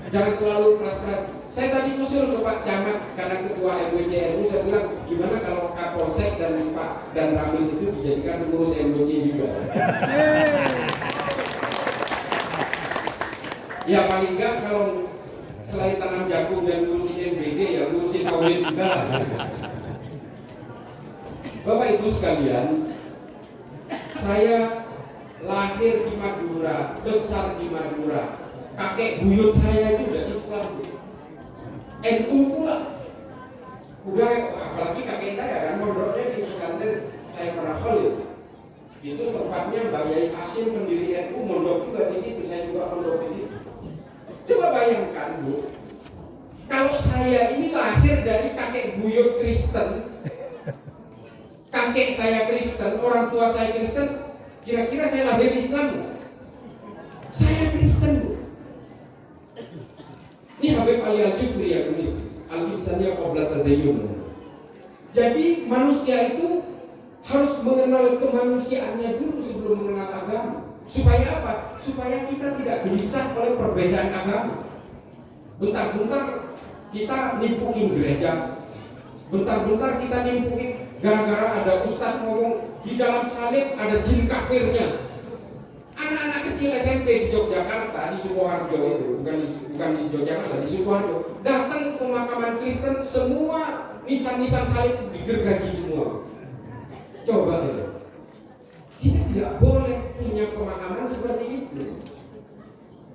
jangan terlalu keras-keras. Saya tadi usul ke Pak Camat karena ketua MWCNU, saya bilang gimana kalau Kapolsek dan Pak dan Ramil itu dijadikan pengurus MWC juga. Ya paling enggak kalau selain tanam jagung dan ngurusin NBG ya ngurusin Maulid juga lah. Bapak Ibu sekalian, saya lahir di Madura, besar di Madura. Kakek buyut saya itu udah Islam, NU pula. Udah, apalagi kakek saya kan mondoknya di pesantren saya pernah Khalil. Itu tempatnya Mbak Yai Hashim pendiri NU mondok juga di situ, saya juga mondok di situ. Coba bayangkan Bu, kalau saya ini lahir dari kakek buyut Kristen, kakek saya Kristen, orang tua saya Kristen, kira-kira saya lahir Islam? Saya Kristen Bu. Ini Habib Ali Al-Jufri yang menulis Al-Insaniyah Qabla Tadayyun. Jadi manusia itu harus mengenal kemanusiaannya dulu sebelum mengenal agama. Supaya apa? Supaya kita tidak gelisah oleh perbedaan agama. Bentar-bentar kita nimpukin gereja, bentar-bentar kita nimpukin gara-gara ada ustadz ngomong di dalam salib ada jin kafirnya. Anak-anak kecil SMP di Yogyakarta, di Sukoharjo itu, bukan di Yogyakarta, di Sukoharjo, datang ke pemakaman Kristen, semua nisan-nisan salib digergaji semua. Coba itu. Kita tidak boleh punya pemahaman seperti itu.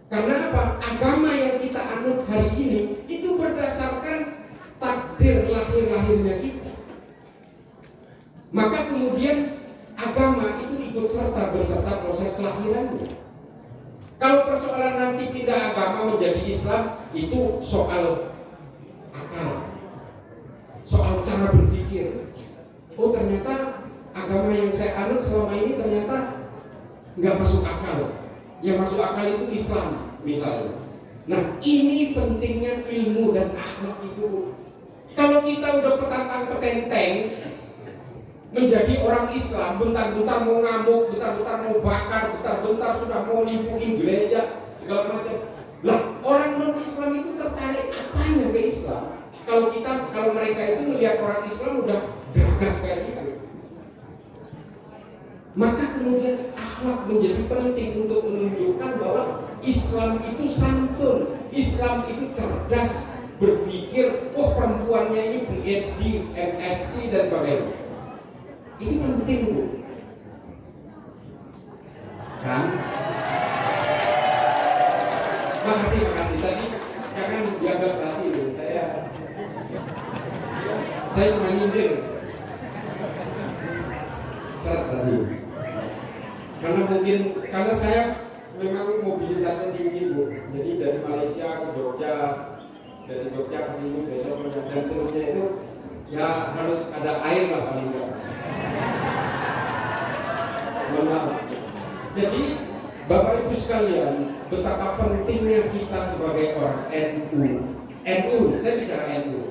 Karena apa? Agama yang kita anut hari ini itu berdasarkan takdir lahir-lahirnya kita. Maka kemudian agama itu ikut serta berserta proses kelahirannya. Kalau persoalan nanti pindah agama menjadi Islam, itu soal akal, soal cara berpikir. Oh ternyata agama yang saya anut selama ini ternyata nggak masuk akal. Yang masuk akal itu Islam misalnya. Nah ini pentingnya ilmu dan akhlak itu. Kalau kita udah petantang-petenteng menjadi orang Islam, bentar-bentar mau ngamuk, bentar-bentar mau bakar, bentar-bentar sudah mau nimpuin gereja, segala macam. Lah orang non-Islam itu tertarik apanya ke Islam? Kalau mereka itu melihat orang Islam udah geragas kayak gitu. Maka kemudian akhlak menjadi penting untuk menunjukkan bahwa Islam itu santun, Islam itu cerdas, berpikir, oh perempuannya ini PhD, MSc dan sebagainya. Itu penting Bu. Kan? Karena saya memang mobilitasnya tinggi Bu, jadi dari Malaysia ke Jogja, dari Jogja ke sini besok dan seterusnya itu ya harus ada air lah paling enggak. Jadi Bapak Ibu sekalian, betapa pentingnya kita sebagai orang NU, saya bicara NU.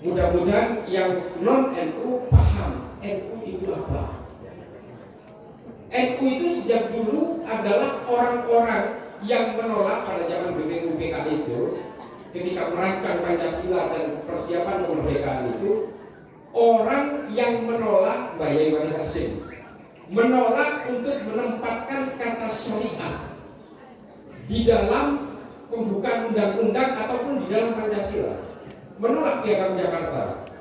Mudah-mudahan yang non NU paham NU itu apa. NU itu sejak dulu adalah orang-orang yang menolak pada zaman BPUPK itu, ketika merancang Pancasila dan persiapan kemerdekaan itu, orang yang menolak Mbak Yai Wahid Hasyim, menolak untuk menempatkan kata syariah di dalam pembukaan undang-undang ataupun di dalam Pancasila, menolak Piagam Jakarta.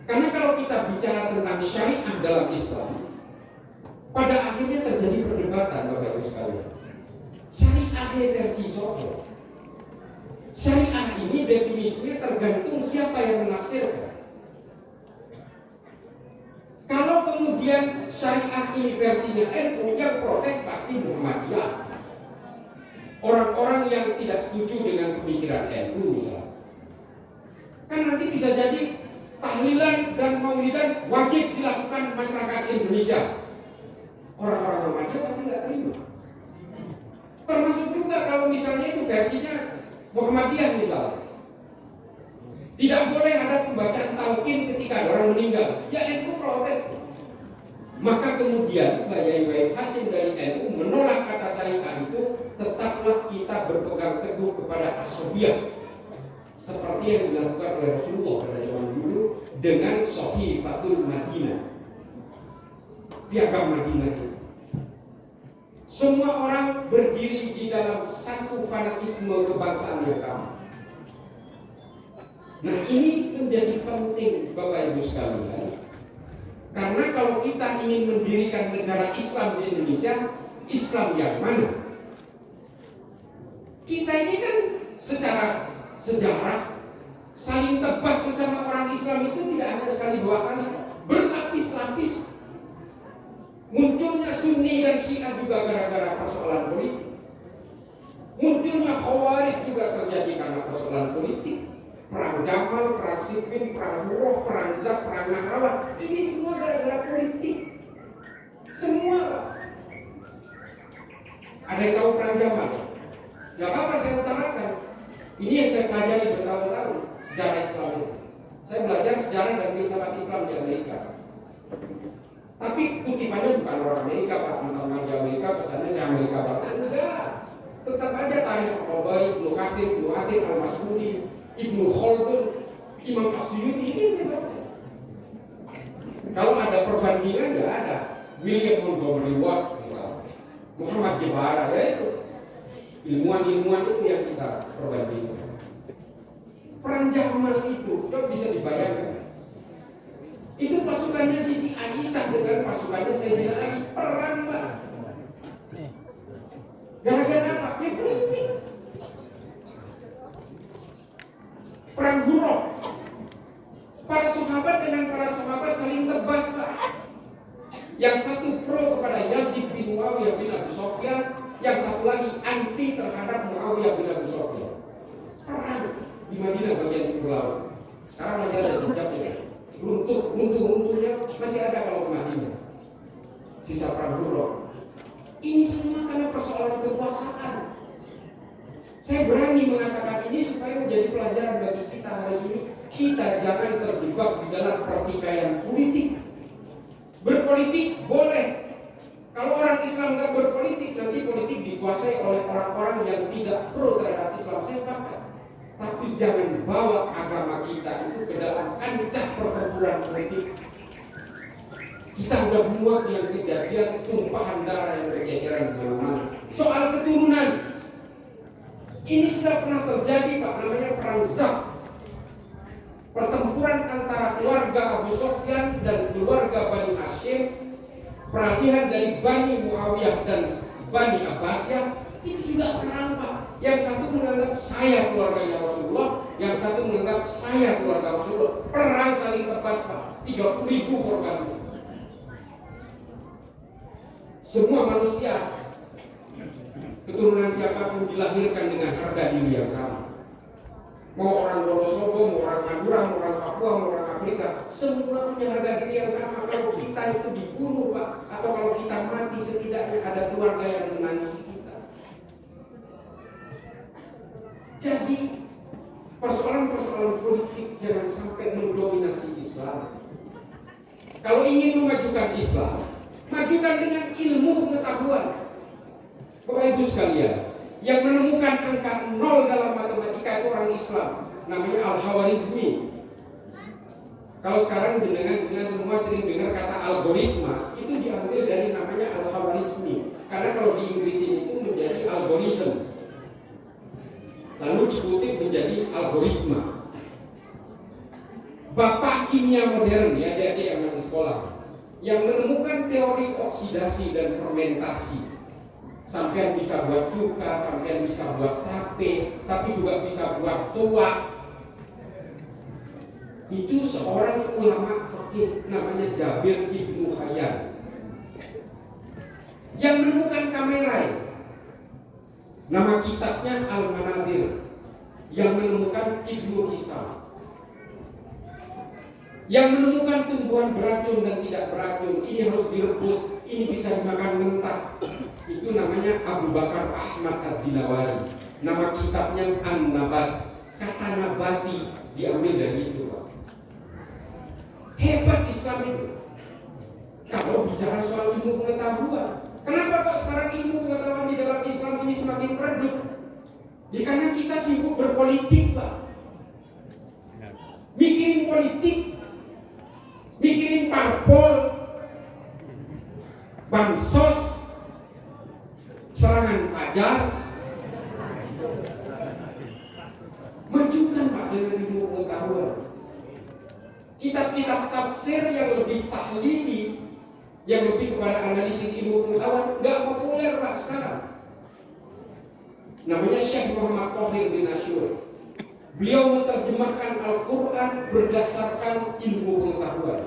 Karena kalau kita bicara tentang syariah dalam Islam, pada akhirnya terjadi perdebatan Bapak Ibu sekalian. Syariah versi Soho. Syariah ini definisinya tergantung siapa yang menafsirkan. Kalau kemudian syariah ini versinya NU, yang protes pasti Muhammadiyah. Orang-orang yang tidak setuju dengan pemikiran NU misalnya. Kan nanti bisa jadi tahlilan dan maulidan wajib dilakukan masyarakat Indonesia. Orang-orang Muhammadiyah pasti nggak terima. Termasuk juga kalau misalnya itu versinya Muhammadiyah misalnya. Tidak boleh ada pembacaan talqin ketika ada orang meninggal. Ya NU protes. Maka kemudian Mbak Yai Wahid Hasyim dari NU menolak kata syariah itu. Tetaplah kita berpegang teguh kepada as-sobiyah, seperti yang dilakukan oleh Rasulullah pada zaman dulu dengan Sahifatul Madinah, Piagam Madinah itu. Semua orang berdiri di dalam satu fanatisme kebangsaan yang sama. Nah ini menjadi penting Bapak Ibu sekalian, karena kalau kita ingin mendirikan negara Islam di Indonesia, Islam yang mana? Kita ini kan secara sejarah saling tebas sesama orang Islam itu tidak hanya sekali dua kali, berlapis-lapis. Munculnya Sunni dan Syiah juga gara-gara persoalan politik. Munculnya Khawarij juga terjadi karena persoalan politik. Perang Jamal, perang Siffin, perang Murrah, perang Zab, perang Nahrawan. Ini semua gara-gara politik. Semua. Ada yang tahu perang Jamal? Gak apa-apa saya utarakan. Ini yang saya pelajari bertahun-tahun, sejarah Islam itu. Saya belajar sejarah dan filsafat Islam di Amerika. Tapi kutipannya bukan orang Amerika, Pak. Teman-teman di Amerika, pesannya saya Amerika Barat. Enggak. Tetap aja tarikh Al-Tabari, Ibnu Katsir, Al-Mas'udi, Ibnu Khaldun, Imam As-Suyuti, ini yang saya baca. Kalau ada perbandingan, nggak ada. William Montgomery Watt misalnya, Muhammad Jabara, ya itu ilmuwan-ilmuwan itu yang kita perbandingkan. Perang Jamal itu, coba bisa dibayangkan. Itu pasukannya Siti Aisyah dengan pasukannya Sayyidina Ali, perang Pak. Gara-gara apa? Ya politik. Perang Buruk. Para sahabat dengan para sahabat saling tebas Pak. Yang satu pro kepada Yazid bin Muawiyah bin Abi Sufyan, yang satu lagi anti terhadap Muawiyah bin Abi Sufyan. Perang di Madinah bagian timur laut. Sekarang masih ada jejaknya. Runtuhnya masih ada kalau ke Madinah. Sisa perang Buruk. Ini semua karena persoalan kekuasaan. Saya berani mengatakan ini supaya menjadi pelajaran bagi kita hari ini. Kita jangan terjebak di dalam pertikaian politik. Berpolitik boleh. Kalau orang Islam nggak berpolitik, nanti politik dikuasai oleh orang-orang yang tidak pro terhadap Islam. Saya sepakat. Tapi jangan bawa agama kita itu ke dalam kancah pertempuran politik. Kita sudah muak yang kejadian tumpahan darah yang berceceran di mana-mana. Soal keturunan, ini sudah pernah terjadi Pak, namanya perang Zab. Pertempuran antara keluarga Abu Sufyan dan keluarga Bani Hashim, peralihan dari Bani Muawiyah dan Bani Abbasiyah, itu juga perang Pak. Yang satu menganggap saya keluarganya Rasulullah, yang satu menganggap saya keluarga Rasulullah. Perang saling tebas Pak, 30.000 korban. Semua manusia keturunan siapapun dilahirkan dengan harga diri yang sama. Mau orang Wonosobo, mau orang Madura, mau orang Papua, mau orang Afrika, semua punya harga diri yang sama. Kalau kita itu dibunuh, Pak, atau kalau kita mati, setidaknya ada keluarga yang menangisi kita. Jadi persoalan-persoalan politik jangan sampai mendominasi Islam. Kalau ingin memajukan Islam, majukan dengan ilmu pengetahuan. Bapak Ibu sekalian, yang menemukan angka 0 dalam matematika itu orang Islam, namanya Al-Khwarizmi. Kalau sekarang dengan semua sering dengar kata algoritma, itu diambil dari namanya Al-Khwarizmi. Karena kalau di Inggris itu menjadi algorithm, lalu dikutip menjadi algoritma. Bapak kimia modern, ya adik-adik yang masih sekolah, yang menemukan teori oksidasi dan fermentasi. Sampean bisa buat cuka, sampean bisa buat tape, tapi juga bisa buat tuak. Itu seorang ulama fikih namanya Jabir Ibnu Hayyan yang menemukan kamera. Nama kitabnya Al-Manadir, yang menemukan Ibnu Hisham, yang menemukan tumbuhan beracun dan tidak beracun. Ini harus direbus, ini bisa dimakan mentah. Itu namanya Abu Bakar Ahmad Ad-Dinawari. Nama kitabnya An-Nabat. Kata nabati diambil dari itu, Pak. Hebat Islam itu. Kalau bicara soal ilmu pengetahuan, kenapa kok sekarang ilmu pengetahuan di dalam Islam ini semakin redup? Ya karena kita sibuk berpolitik, Pak. Mikirin politik, mikirin parpol, bansos, serangan fajar. Majukan, Pak, dengan ilmu pengetahuan. Kitab-kitab tafsir yang lebih tahlili, yang lebih kepada analisis ilmu pengetahuan, nggak populer, Pak, sekarang. Namanya Syekh Muhammad Thohir bin Asyur. Beliau menerjemahkan Al-Quran berdasarkan ilmu pengetahuan.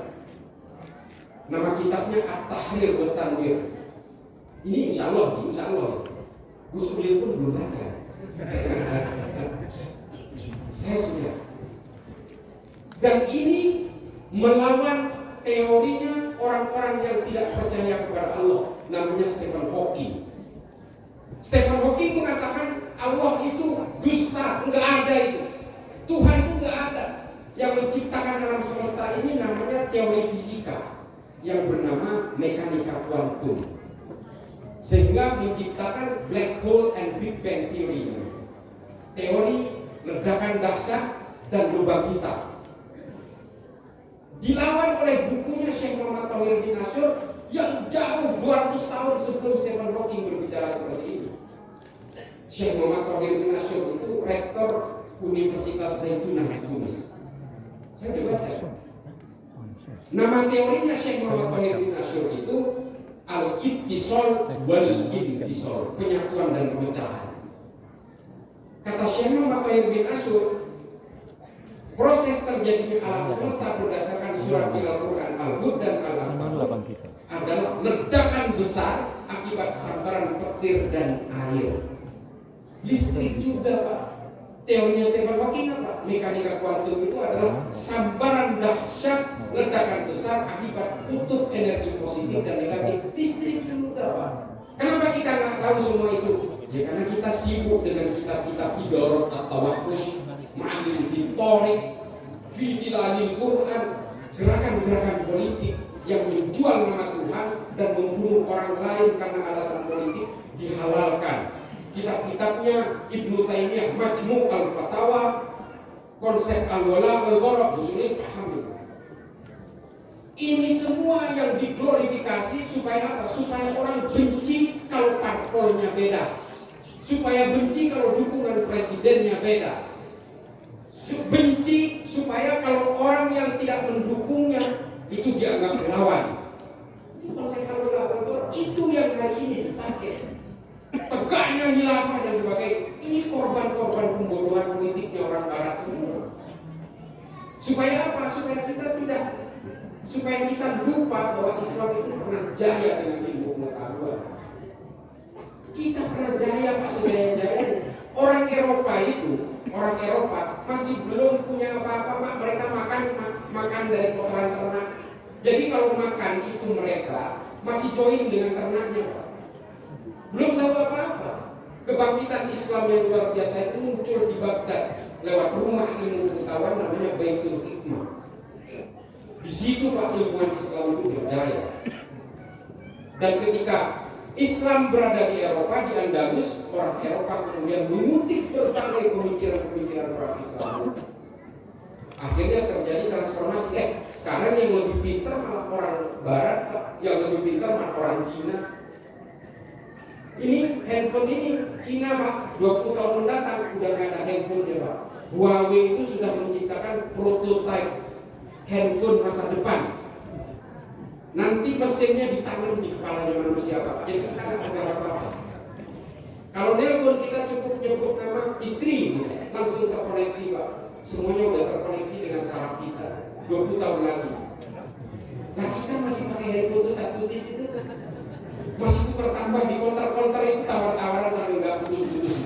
Nama kitabnya At-Tahrir wa Tanwir. Ini insya Allah. Gus beliau pun belum baca. Saya sudah. Dan ini melawan teorinya orang-orang yang tidak percaya kepada Allah. Namanya Stephen Hawking. Stephen Hawking mengatakan Allah itu dusta, enggak ada itu. Tuhan itu enggak ada. Yang menciptakan alam semesta ini namanya teori fisika yang bernama mekanika kuantum, sehingga menciptakan black hole and Big Bang Theory, teori ledakan dahsyat dan lubang hitam. Dilawan oleh bukunya Syekh Muhammad Thohir bin Asyur yang jauh 200 tahun sebelum Stephen Hawking berbicara seperti itu. Syekh Muhammad Thohir bin Asyur itu rektor Universitas Zaitunah di Tunis. Saya coba cek. Nama teorinya Syekh Muhammad Thohir bin Asyur itu Al-Ittisal wal-Infisal, penyatuan dan pemecahan. Kata Syekh Muhammad Thohir bin Asyur, proses terjadinya alam semesta berdasarkan surat di Al-Quran, Al-Hud dan Al-Anfal adalah ledakan besar akibat sambaran petir dan air. Listrik juga, Pak. Teorinya Stephen Hawking apa? Mekanika kuantum itu adalah sambaran dahsyat, ledakan besar akibat kutub energi positif dan negatif. Listrik juga, Pak. Kenapa kita nggak tahu semua itu? Ya karena kita sibuk dengan kitab-kitab Idorot atau Wakus, Ma'adil Fintorik, Fidilalil Quran, gerakan-gerakan politik yang menjual nama Tuhan dan membunuh orang lain karena alasan politik dihalalkan. Kitab-kitabnya Ibnu Taimiyah, Majmu' al-Fatawa, konsep al-wala wal-bara, muslimin paham. Ini semua yang diglorifikasi supaya apa? Supaya orang benci kalau parpolnya beda, supaya benci kalau dukungan presidennya beda, benci supaya kalau orang yang tidak mendukungnya itu dianggap lawan. Itu konsep al-wala wal-bara, itu yang hari ini dipakai. Tegaknya khilafah dan sebagainya. Ini korban-korban pembodohan politiknya orang barat semua. Supaya apa? Supaya kita lupa bahwa Islam itu pernah jaya dengan ilmu pengetahuan. Kita pernah jaya Pak, sejaya-jaya. Orang Eropa masih belum punya apa-apa Pak. Mereka makan dari kotoran ternak. Jadi kalau makan itu mereka masih join dengan ternaknya Pak. Belum tahu apa-apa. Kebangkitan Islam yang luar biasa itu muncul di Baghdad lewat rumah ilmu pengetahuan namanya Baitul Hikmah. Di situ Pak ilmuwan Islam itu berjaya. Dan ketika Islam berada di Eropa, di Andalus, orang Eropa kemudian mengutip berbagai pemikiran-pemikiran orang Islam. Akhirnya terjadi transformasi. Sekarang yang lebih pintar malah orang Barat, yang lebih pintar malah orang Cina. Ini handphone ini Cina Pak, 20 tahun mendatang udah nggak ada handphone ya Pak. Huawei itu sudah menciptakan prototipe handphone masa depan. Nanti mesinnya ditanam di kepalanya manusia Pak. Jadi kita nggak ada apa-apa. Kalau nelpon kita cukup nyebut nama istri misalnya, langsung terkoneksi Pak. Semuanya udah terkoneksi dengan saraf kita. 20 tahun lagi. Nah kita masih pakai handphone itu tak tutup itu. Masih bertambah di konter-konter itu tawar-tawaran sampai nggak putus-putus.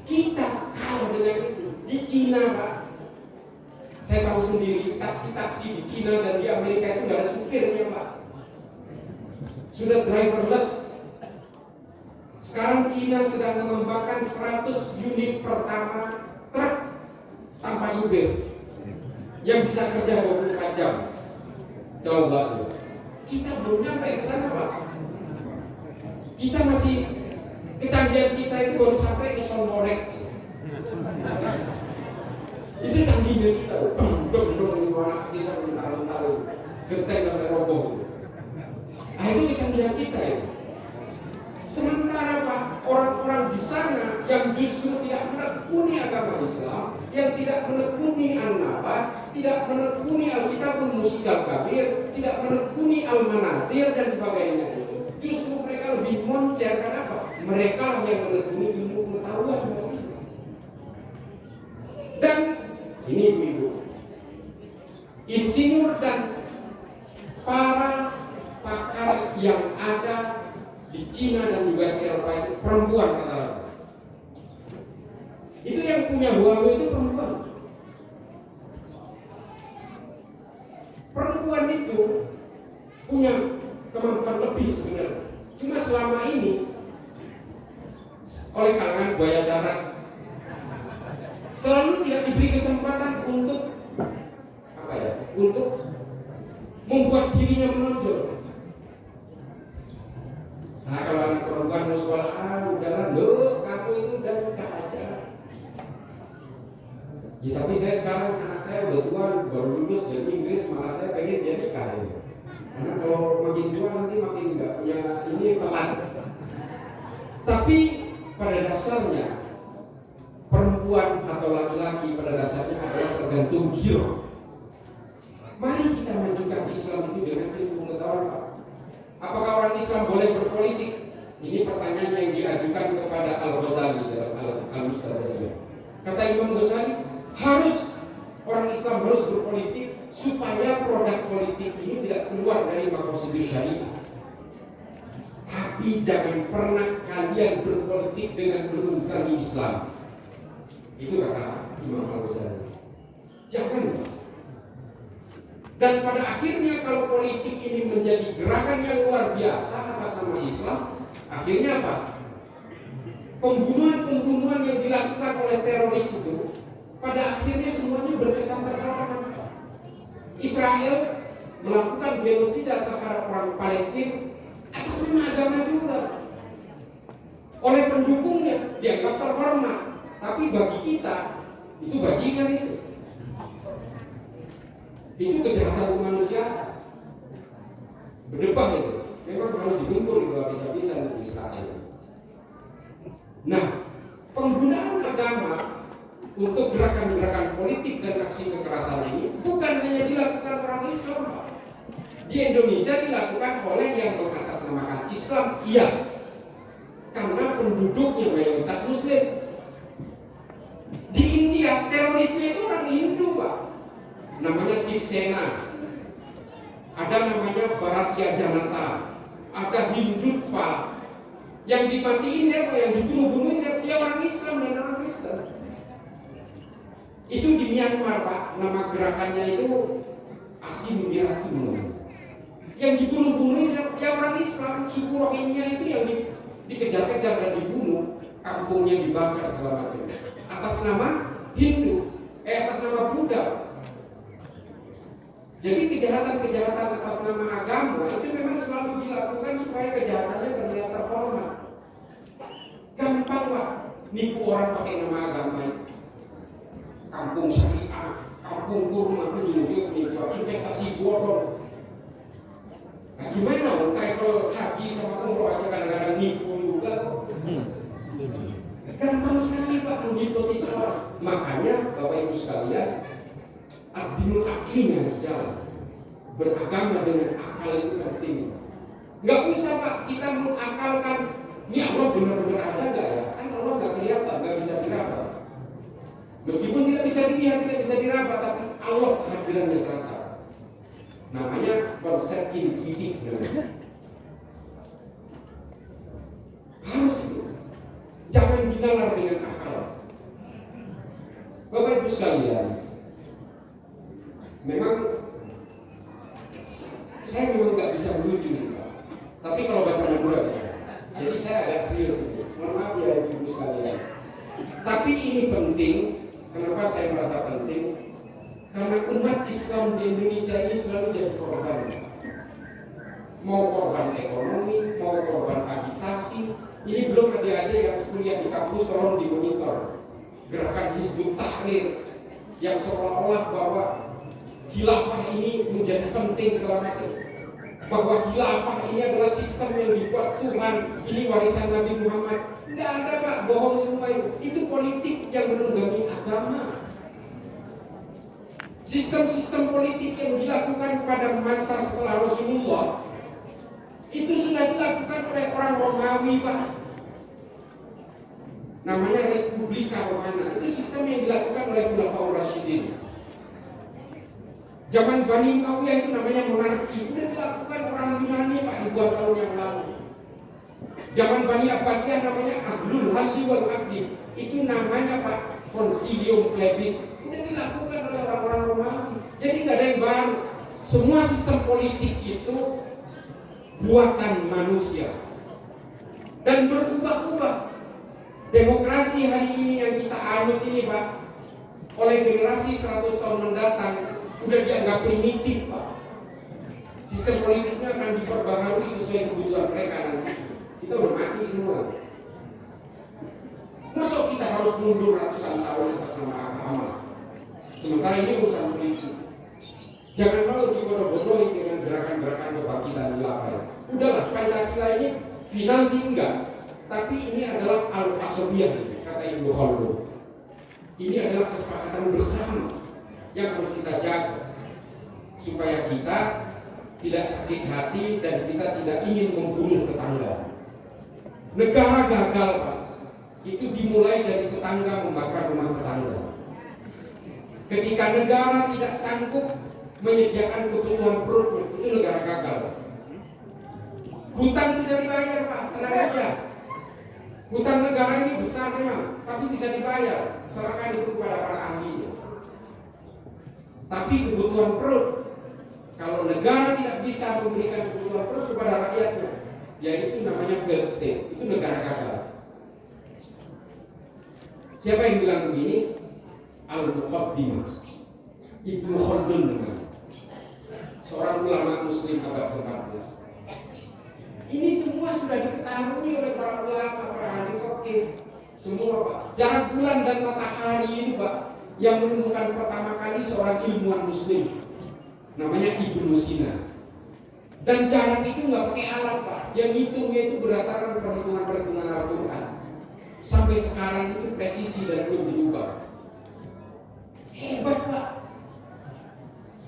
Kita kalah dengan itu. Di Cina Pak, saya tahu sendiri taksi-taksi di Cina dan di Amerika itu nggak ada supirnya Pak. Sudah driverless. Sekarang Cina sedang mengembangkan 100 unit pertama truk tanpa supir yang bisa kerja 24 jam. Coba tuh. Kita belum nyampe ke sana Pak. Kita masih, kecanggihan kita itu baru sampai ke Sonorek. Itu canggihnya kita. Dong gimana kita mental-mental genteng sampai roboh. Nah itu kecanggihan kita ya. Sementara Pak, orang-orang di sana yang justru tidak menekuni agama Islam, yang tidak menekuni An-Naba, tidak menekuni Alkitabul Musykil Kabir, tidak menekuni Al-Manatir dan sebagainya itu, justru mereka lebih moncer. Kenapa? Mereka yang menekuni ilmu pengetahuan. Dan ini ibu, insinyur dan para pakar yang ada di Cina dan juga di Eropa itu perempuan kata. Itu yang punya Huawei itu perempuan. Perempuan itu punya kemampuan lebih sebenarnya. Cuma selama ini oleh kalangan buaya darat selalu tidak diberi kesempatan untuk apa ya? Untuk membuat dirinya menonjol. Nah kalau anak perempuan mau sekolah, udahlah loh, kamu itu udah nikah aja. Ya tapi saya sekarang anak saya udah tua, baru lulus dari Inggris, malah saya pengen dia nikah ini. Karena kalau makin tua nanti makin nggak punya ini telat. Tapi pada dasarnya perempuan atau laki-laki pada dasarnya adalah tergantung giro. Mari kita majukan Islam itu dengan ilmu pengetahuan Pak. Apakah orang Islam boleh berpolitik? Ini pertanyaan yang diajukan kepada Al-Ghazali dalam Al-Mustadrak. Kata Imam Ghazali, harus orang Islam harus berpolitik supaya produk politik ini tidak keluar dari maqasid syariah. Tapi jangan pernah kalian berpolitik dengan menunggangi Islam. Itu kata Imam Al-Ghazali. Jangan. Dan pada akhirnya kalau politik ini menjadi gerakan yang luar biasa atas nama Islam, akhirnya apa? Pembunuhan-pembunuhan yang dilakukan oleh teroris itu pada akhirnya semuanya berkesan terhadap Israel melakukan genosida terhadap orang Palestina atas nama agama juga. Oleh pendukungnya dianggap terhormat, tapi bagi kita itu bajingan itu. Itu kejahatan kemanusiaan. Berdebah itu. Memang harus dikumpul di bawah bisa-bisa di Israel. Nah, penggunaan agama untuk gerakan-gerakan politik dan aksi kekerasan ini bukan hanya dilakukan orang Islam, Pak. Di Indonesia dilakukan oleh yang mengatasnamakan Islam, iya. Karena penduduknya mayoritas Muslim. Di India terorisnya itu orang Hindu, Pak. Namanya Shiv Sena, ada namanya Bharatiya Janata, ada ada Hindutva. Yang dimatiin siapa? Yang dibunuh-bunuhin siapa? Ya orang Islam dan orang Kristen. Itu di Myanmar, Pak. Nama gerakannya itu Asim Wiratun. Yang dibunuh-bunuhin siapa? Ya orang Islam. Suku Rohingya itu yang dikejar-kejar dan dibunuh. Kampungnya dibakar segala macam. Atas nama Hindu. Atas nama Buddha. Jadi kejahatan-kejahatan atas nama agama itu memang selalu dilakukan supaya kejahatannya terlihat terhormat. Gampang, Pak, nipu orang pakai nama agama itu. Kampung syariah, kampung kurma, ujung-ujungnya menipu investasi bodong. Nah, gimana? Travel haji sama umroh aja kadang-kadang nipu juga kok. Gampang sekali, Pak, menghipnotis orang. Makanya Bapak Ibu sekalian, Ad-dinul aklinya harus jalan. Beragama dengan akal itu penting. Nggak usah, Pak, kita mengakalkan ini Allah benar-benar ada nggak ya? Kan Allah nggak kelihatan, nggak bisa diraba. Meskipun tidak bisa dilihat, tidak bisa diraba, tapi Allah kehadirannya terasa. Namanya konsep intuitif. Harus itu. Jangan dinalar dengan akal. Bapak Ibu sekalian, memang saya memang nggak bisa melucu sih, Pak. Tapi kalau bahasa Madura bisa. Jadi saya agak serius ini. Mohon maaf ya Ibu sekalian. Tapi ini penting. Kenapa saya merasa penting? Karena umat Islam di Indonesia ini selalu jadi korban. Mau korban ekonomi, mau korban agitasi. Ini belum adik-adik yang kuliah di kampus tolong dimonitor. Gerakan Hizbut Tahrir yang seolah-olah bahwa khilafah ini menjadi penting segala macam. Bahwa khilafah ini adalah sistem yang dibuat Tuhan, ini warisan Nabi Muhammad. Enggak ada, Pak, bohong semua itu. Itu politik yang menunggangi agama. Sistem-sistem politik yang dilakukan pada masa setelah Rasulullah itu sudah dilakukan oleh orang Romawi, Pak. Namanya Respublika Romana. Itu sistem yang dilakukan oleh Khulafaur Rasyidin. Zaman Bani Umayyah itu namanya monarki. Sudah dilakukan orang Yunani, Pak, ribuan tahun yang lalu. Zaman Bani Abbasiyah namanya Ahlul Halli wal Aqdi. Itu namanya, Pak, Concilium Plebis. Sudah dilakukan oleh orang-orang Romawi. Jadi nggak ada yang baru. Semua sistem politik itu buatan manusia dan berubah-ubah. Demokrasi hari ini yang kita anut ini, Pak, oleh generasi 100 tahun mendatang udah dianggap primitif, Pak. Sistem politiknya akan diperbaharui sesuai kebutuhan mereka nanti. Kita udah mati semua. Masa kita harus mundur ratusan tahun atas nama agama? Sementara ini urusan politik. Jangan malu dibodoh-bodohin dengan gerakan-gerakan kebangkitan khilafah. Udahlah, Pancasila ini finansi enggak, tapi ini adalah al-asobiyah, kata Ibu Khaldun. Ini adalah kesepakatan bersama yang harus kita jaga supaya kita tidak sakit hati dan kita tidak ingin membunuh tetangga. Negara gagal, Pak, itu dimulai dari tetangga membakar rumah tetangga. Ketika negara tidak sanggup menyediakan kebutuhan perutnya, itu negara gagal. Hutang bisa dibayar, Pak, tenang aja. Hutang negara ini besar memang, tapi bisa dibayar. Serahkan itu kepada para ahlinya. Tapi kebutuhan perut, kalau negara tidak bisa memberikan kebutuhan perut kepada rakyatnya, yaitu namanya failed state, itu negara gagal. Siapa yang bilang begini? Al-Muqaddimah, Ibnu Khaldun namanya, seorang ulama Muslim abad ke-14. Ini semua sudah diketahui oleh para ulama, para ahli fikih, semua, Pak. Jarak bulan dan matahari ini, Pak, yang menemukan pertama kali seorang ilmuwan Muslim, namanya Ibnu Sina. Dan jarak itu nggak pakai alat, Pak. Dia ngitungnya itu berdasarkan perhitungan-perhitungan Al-Quran. Sampai sekarang itu presisi dan belum diubah. Hebat, Pak.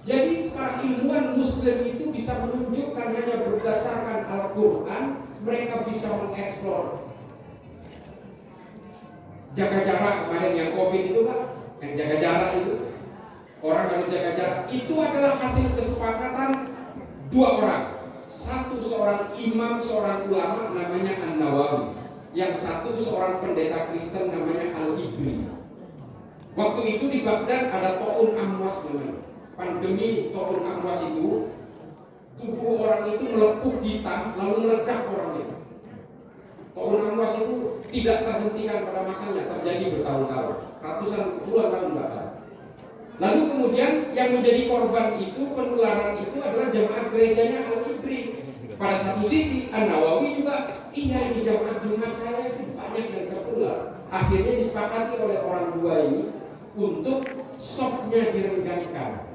Jadi para ilmuwan Muslim itu bisa menunjukkan hanya berdasarkan Al-Quran, mereka bisa mengeksplor. Jaga jarak kemarin yang COVID itu, Pak, yang jaga jarak itu, orang harus jaga jarak. Itu adalah hasil kesepakatan dua orang. Satu seorang seorang imam, seorang ulama namanya An-Nawawi. Yang satu seorang pendeta Kristen namanya Al-Ibri. Waktu itu di Baghdad ada Ta'un Amwas namanya. Pandemi Ta'un Amwas itu, tubuh orang itu melepuh hitam lalu meledak orang itu. Ta'un Amwas itu tidak terhentikan pada masanya, terjadi bertahun-tahun, ratusan puluhan tahun bahkan. Lalu kemudian yang menjadi korban itu, penularan itu adalah jemaat gerejanya Al-Ibri. Pada satu sisi An-Nawawi juga, iya ini jemaat Jumat saya itu banyak yang tertular. Akhirnya disepakati oleh orang dua ini untuk shocknya direnggangkan.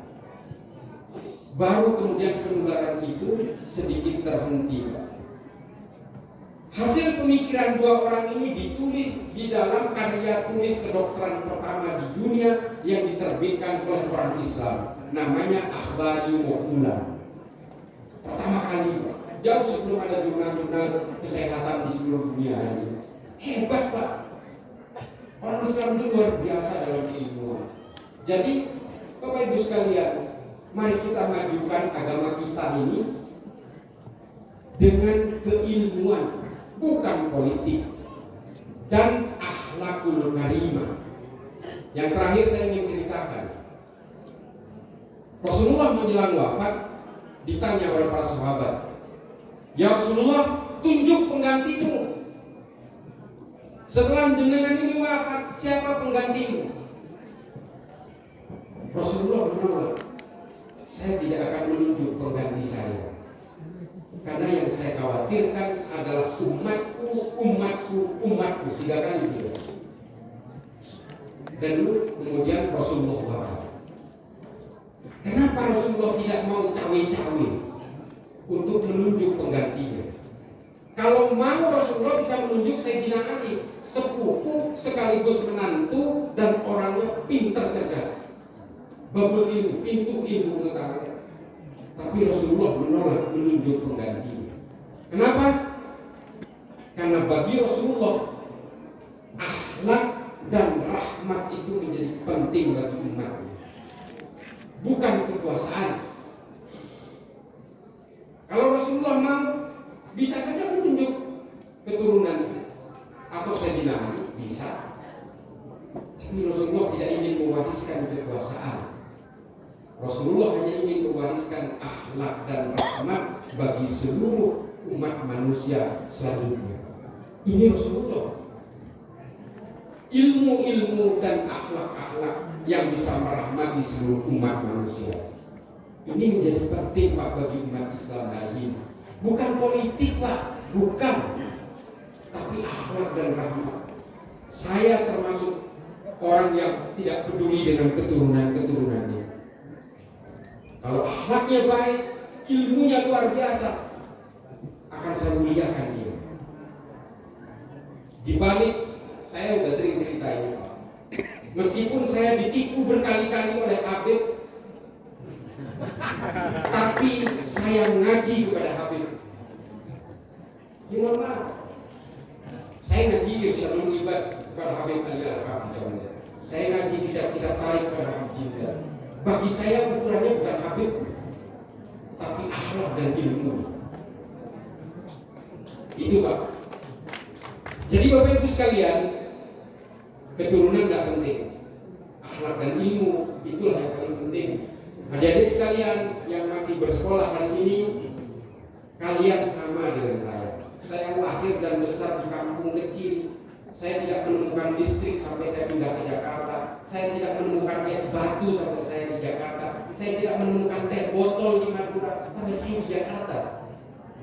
Baru kemudian penularan itu sedikit terhenti. Hasil pemikiran dua orang ini ditulis di dalam karya tulis kedokteran pertama di dunia yang diterbitkan oleh orang Islam, namanya Akhbari Mu'ula. Pertama kali, jauh sebelum ada jurnal-jurnal kesehatan di seluruh dunia ini. Hebat Pak, orang Islam itu luar biasa dalam keilmuan. Jadi Bapak Ibu sekalian, mari kita majukan agama kita ini dengan keilmuan, bukan politik, dan akhlakul karimah. Yang terakhir saya ingin ceritakan, Rasulullah menjelang wafat ditanya oleh para sahabat, ya Rasulullah, tunjuk penggantimu. Setelah jenengan ini wafat, siapa penggantimu? Rasulullah menolak, saya tidak akan menunjuk pengganti saya, karena yang saya khawatirkan adalah umatku, umatku, umatku. 3 kali bilang. Dan kemudian Rasulullah wafat. Kenapa Rasulullah tidak mau cawe-cawe untuk menunjuk penggantinya? Kalau mau Rasulullah bisa menunjuk Sayyidina Ali, sepupu sekaligus menantu dan orangnya pintar cerdas, babul ilmu, pintu ilmu pengetahuan. Tapi Rasulullah menolak menunjuk penggantinya. Kenapa? Karena bagi Rasulullah akhlak dan rahmat itu menjadi penting bagi umatnya, bukan kekuasaan. Kalau Rasulullah mau, bisa saja menunjuk keturunan atau Sayyidina Ali, bisa. Tapi Rasulullah tidak ingin mewariskan kekuasaan. Rasulullah hanya ingin mewariskan akhlak dan rahmat bagi seluruh umat manusia selanjutnya. Ini Rasulullah. Ilmu-ilmu dan akhlak-akhlak yang bisa merahmati seluruh umat manusia. Ini menjadi penting Pak bagi umat Islam hari ini. Bukan politik Pak, bukan. Tapi akhlak dan rahmat. Saya termasuk orang yang tidak peduli dengan keturunan-keturunannya. Kalau akhlaknya baik, ilmunya luar biasa, akan saya muliakan dia. Di balik, saya sudah sering cerita ini Pak. Meskipun saya ditipu berkali-kali oleh Habib, tapi saya ngaji kepada Habib. Gimana? Saya ngaji Irsyadul Ibad kepada Habib Ali Al-Hafidh. Saya ngaji tidak tarik kepada Habib Jindal. Bagi saya ukurannya bukan Habib, tapi akhlak dan ilmu. Itu Pak. Jadi Bapak Ibu sekalian, keturunan tidak penting, akhlak dan ilmu itulah yang paling penting. Adik-adik sekalian yang masih bersekolah hari ini, kalian sama dengan saya. Saya lahir dan besar di kampung kecil. Saya tidak menemukan listrik sampai saya pindah ke Jakarta. Saya tidak menemukan es batu sampai saya di Jakarta. Saya tidak menemukan teh botol di Madura sampai saya di Jakarta.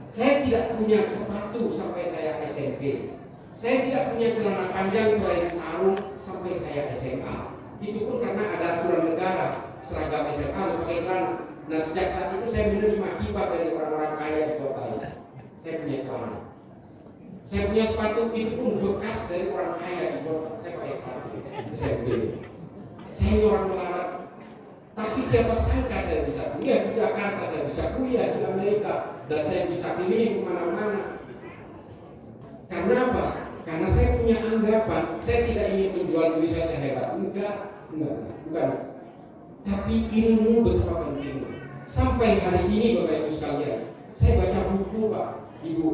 Saya tidak punya sepatu sampai saya SMP. Saya tidak punya celana panjang selain sarung sampai saya SMA. Itu pun karena ada aturan negara, seragam SMA harus pakai celana. Nah sejak saat itu saya menerima hibah dari orang-orang kaya di kota ini. Saya punya celana. Saya punya sepatu, itu pun bekas dari orang kaya di kota. Saya pakai sepatu, saya beli. Saya ini orang melarat. Tapi siapa sangka saya bisa kuliah di Jakarta, saya bisa kuliah di Amerika, dan saya bisa keliling kemana-mana. Karena apa? Karena saya punya anggapan, saya tidak ingin menjual diri saya hebat. Enggak, bukan. Tapi ilmu betapa pentingnya. Sampai hari ini Bapak Ibu sekalian, Saya baca buku Pak, Ibu.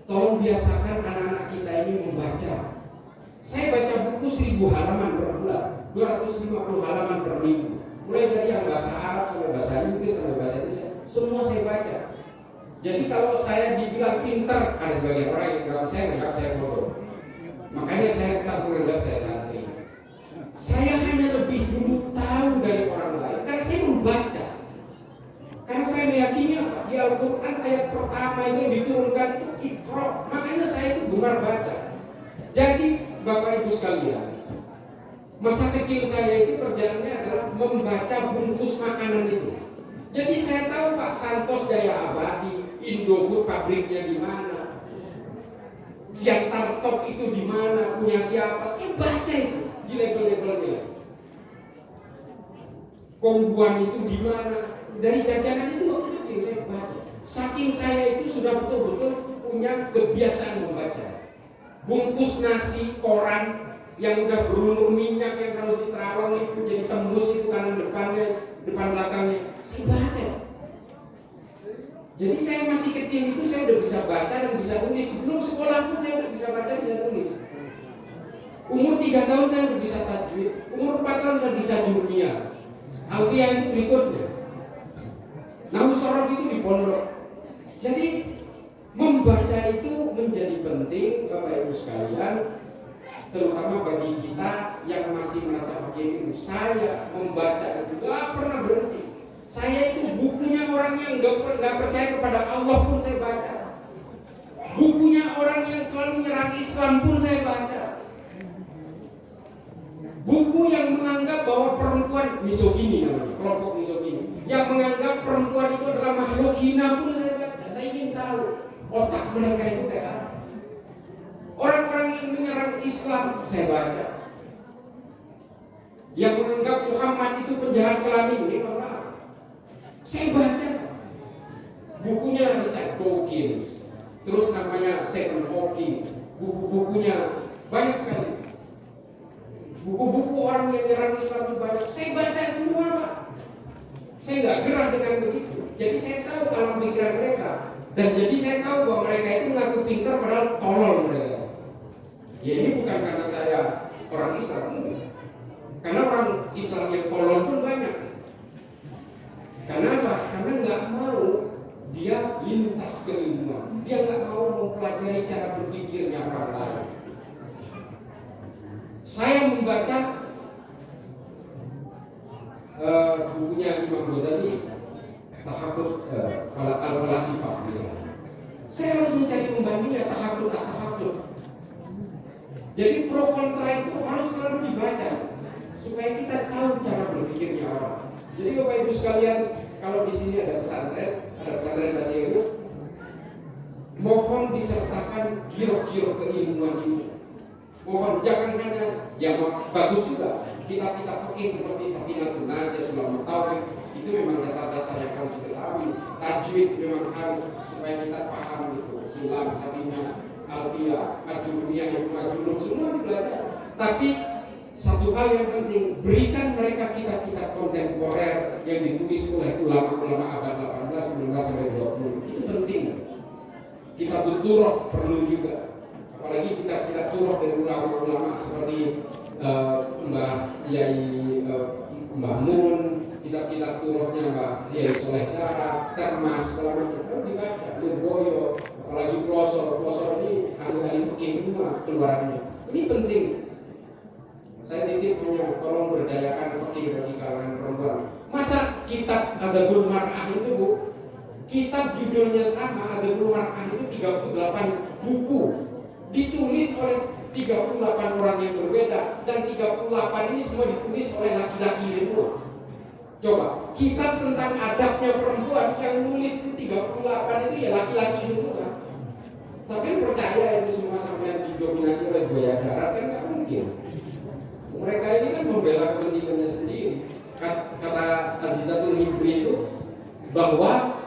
Tolong biasakan anak-anak kita ini membaca. Saya baca buku 1000 halaman per bulan, 250 halaman per minggu. Mulai dari yang bahasa Arab sampai bahasa Inggris sampai bahasa Indonesia, semua saya baca. Jadi kalau saya dibilang pintar, ada sebagian orang yang kalau saya menganggap saya bodoh. Makanya saya tetap menganggap saya santri. Saya hanya lebih dulu tahu dari orang lain karena saya membaca. Karena saya meyakini apa? Di Al-Quran ayat pertama itu diturunkan itu Iqra. Makanya saya itu gemar baca. Jadi Bapak Ibu sekalian, masa kecil saya itu kerjaannya adalah membaca bungkus makanan itu. Jadi saya tahu Pak Santos Jaya Abadi, Indofood pabriknya di mana, Siantar Top itu di mana, punya siapa. Saya baca itu di label-labelnya. Kongguan itu di mana. Dari jajanan itu waktu kecil saya baca. Saking saya itu sudah betul-betul punya kebiasaan membaca. Bungkus nasi koran yang udah berumur minyak yang harus diterawang itu jadi tembus itu kanan depannya, depan belakangnya. Saya baca. Jadi saya masih kecil itu saya udah bisa baca dan bisa tulis. Sebelum sekolah pun saya udah bisa baca, bisa tulis. Umur 3 tahun saya udah bisa tajwid. Umur 4 tahun saya bisa jurnia. Alfiah itu berikutnya. Nahu sorof itu di pondok. Jadi membaca itu menjadi penting Bapak Ibu sekalian, terutama bagi kita yang masih merasa begini. Saya membaca itu gak pernah berhenti. Saya itu bukunya orang yang gak percaya kepada Allah pun saya baca. Bukunya orang yang selalu nyerang Islam pun saya baca. Buku yang menganggap bahwa perempuan misogini namanya, kelompok misogini, yang menganggap perempuan itu adalah makhluk hina pun saya baca. Saya ingin tahu otak mereka itu kayak apa. Orang-orang yang menyerang Islam saya baca. Yang menganggap Muhammad itu penjahat kelamin, ini maaf. Saya baca. Bukunya Richard Dawkins, terus namanya Stephen Hawking, buku-bukunya banyak sekali. Buku-buku orang yang menyerang Islam itu banyak. Saya baca semua Pak. Saya nggak gerah dengan begitu. Jadi saya tahu alam pikiran mereka. Dan jadi saya tahu bahwa mereka itu mengaku pintar padahal tolol mereka. Ya ini bukan karena saya orang Islam, enggak. Karena orang Islam yang tolol pun banyak. Karena apa? Karena nggak mau dia lintas keilmuan. Dia nggak mau mempelajari cara berpikirnya orang lain. Saya membaca bukunya Imam Ghazali, Tahafut Al-Falasifah misalnya. Saya harus mencari pembandingnya tahafut tak tahafut. Jadi pro kontra itu harus selalu dibaca supaya kita tahu cara berpikirnya orang. Jadi Bapak Ibu sekalian, kalau di sini ada pesantren bahasa Inggris, mohon disertakan giroh-giroh keilmuan ini. Mohon jangan hanya yang bagus juga kitab-kitab fikih seperti Safinatun Najah, Sulamun Tauhid itu memang dasar-dasar yang harus diketahui. Tajwid memang harus supaya kita paham itu. Sulam, Safinah, Alfiah, Ajurumiyah, yang Majulum semua dipelajari. Tapi satu hal yang penting, berikan mereka kitab-kitab kontemporer yang ditulis oleh ulama-ulama abad 18, 19 sampai 20. Itu penting. Kitab Durrah perlu juga. Apalagi kita turun dari ulama-ulama seperti Mbah Yai Mbah Mun, kitab-kitab turunnya Mbah Yai Soleh Dara, Termas, segala macam kalau dibaca, Lirboyo, apalagi Plosor ini ahli-ahli fikih semua keluarannya. Ini penting. Saya titip hanya tolong berdayakan fikih bagi kalangan perempuan. Masa kitab Adabul Mar'ah itu Bu, kitab judulnya sama, Adabul Mar'ah itu 38 buku. Ditulis oleh 38 orang yang berbeda, dan 38 ini semua ditulis oleh laki-laki semua. Coba, kitab tentang adabnya perempuan yang nulis itu 38 itu ya laki-laki semua. Sampai percaya itu semua sampai didominasi oleh buaya darat kan nggak mungkin. Mereka ini kan membela kepentingannya sendiri. Kata Azizatul Hibri itu bahwa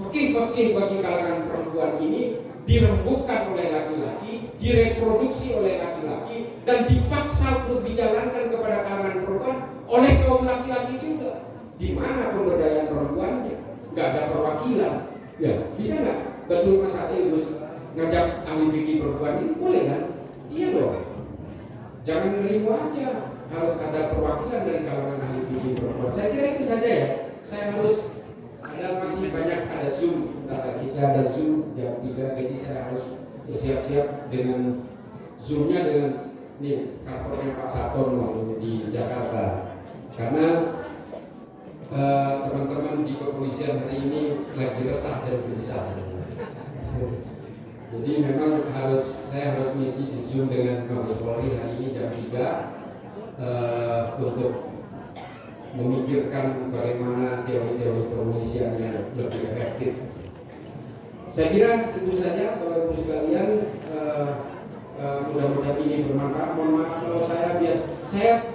fikih-fikih bagi kalangan perempuan ini dirembukkan oleh laki-laki, direproduksi oleh laki-laki, dan dipaksa untuk dijalankan kepada kalangan perempuan oleh kaum laki-laki juga. Di mana pemberdayaan perempuannya? Nggak ada perwakilan perwakilan. Ya, bisa nggak Basul Masail Gus ngajak ahli fikih perempuan ini? Boleh kan? Iya dong. Jangan menerima aja, harus ada perwakilan dari kalangan ahli fikih perempuan. Saya kira itu saja ya. Saya harus ada masih banyak ada Zoom. Bentar lagi saya ada Zoom jam 3, jadi saya harus siap-siap dengan Zoom-nya dengan nih kantornya Pak Saton di Jakarta. Karena teman-teman di kepolisian hari ini lagi resah dan gelisah. Jadi memang saya harus misi di Zoom dengan Mabes Polri hari ini jam 3 untuk memikirkan bagaimana teori-teori kepolisian yang lebih efektif. Saya kira itu saja Bapak Ibu sekalian. Mudah-mudahan ini bermanfaat. Mohon maaf kalau saya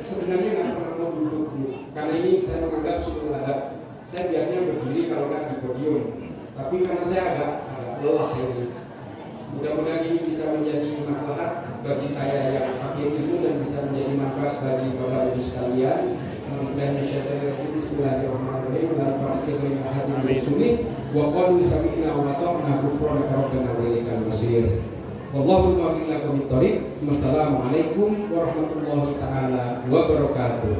sebenarnya nggak pernah mau duduk karena ini saya menganggap sudah ada. Saya biasanya berdiri kalau nggak di podium, tapi karena saya agak lelah ini. Mudah-mudahan ini bisa menjadi maslahat bagi saya yang fakir itu dan bisa menjadi manfaat bagi Bapak Ibu sekalian. Mudah-mudahan Bismillahirrahmanirrahim. Wa qalu sami'na wa ata'na ghufranaka rabbana wa ilaikal masir. Wallahu muwaffiq ila aqwamit thoriq. Wassalamualaikum warahmatullahi taala wabarakatuh.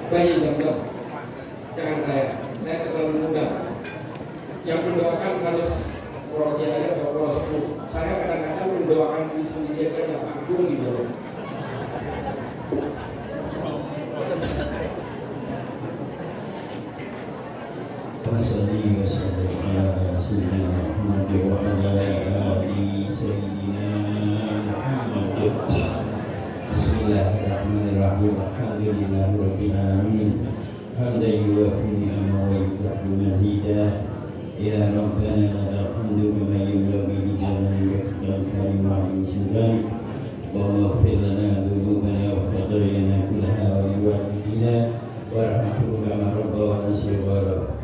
Bayi Zamzam, jangan saya terlalu muda. Yang mendoakan harus Rohiyah atau Roh Sepuh. Saya kadang-kadang mendoakan diri sendiri aja yang agung di dalam. Wassalamualaikum warahmatullahi wabarakatuh. Bismillahirrahmanirrahim. Alhamdulillahirabbil alamin. Hamdan yuwaffi ni'amahu wa yukafi mazidah. Ya Rabbana lakal hamdu kama yanbaghi li jalali wajhika wa sultanik. Allahumma ighfir lana dhunubana wa khatayana kullaha wa liwalidina warhamhum kama rabbawna shighara.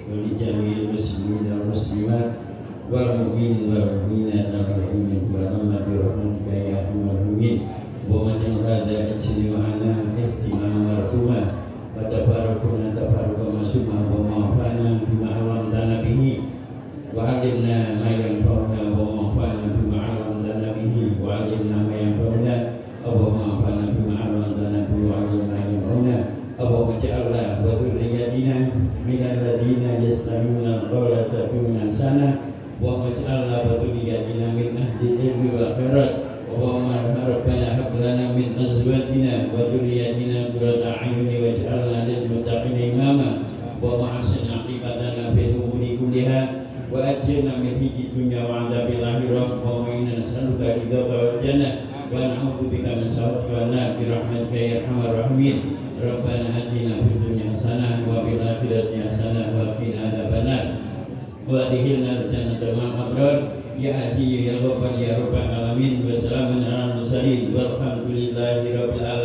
Wa li jami'il muslimina wal muslimat wal mu'minin wal mu'minat al-rahimin wa amma bi rahmatika ya arhamar rahimin. ومجعل هذا اجتماعنا استماعا مرحوما وتباركنا تبارك معصوما وموفانا بما علمتنا به وعلمنا ما ينفعنا وموفانا بما علمتنا به وعلمنا ما ينفعنا وموفانا بما علمتنا به وعلمنا ما ينفعنا اللهم اجعلنا وذريتنا من الذين يستمعون القول فيتبعون احسنه واجعلنا وذريتنا من اهل العلم والخيرات. Allahumma rabbana hab lana min azwajina wa dhurriyyatina qurrata a'yun waj'alna lil muttaqina imama wa ahsin 'aqibatana fil umuri kulliha wa ajirna min fitnati dunya wa 'adzabil akhirah wa inna nas'aluka ridhaka wal jannah wa na'udzu bika min sakhatika wan nar bi rahmatika ya arhamar rahimin. Rabbana atina fid dunya hasanah wa fil akhirati hasanah wa qina adzabannar wa adkhilna jannata ma'al abrar. Ya Aziz ya Ghaffar ya Rabbal alamin. Wassalamun ala mursalin walhamdulillahi rabbil alamin.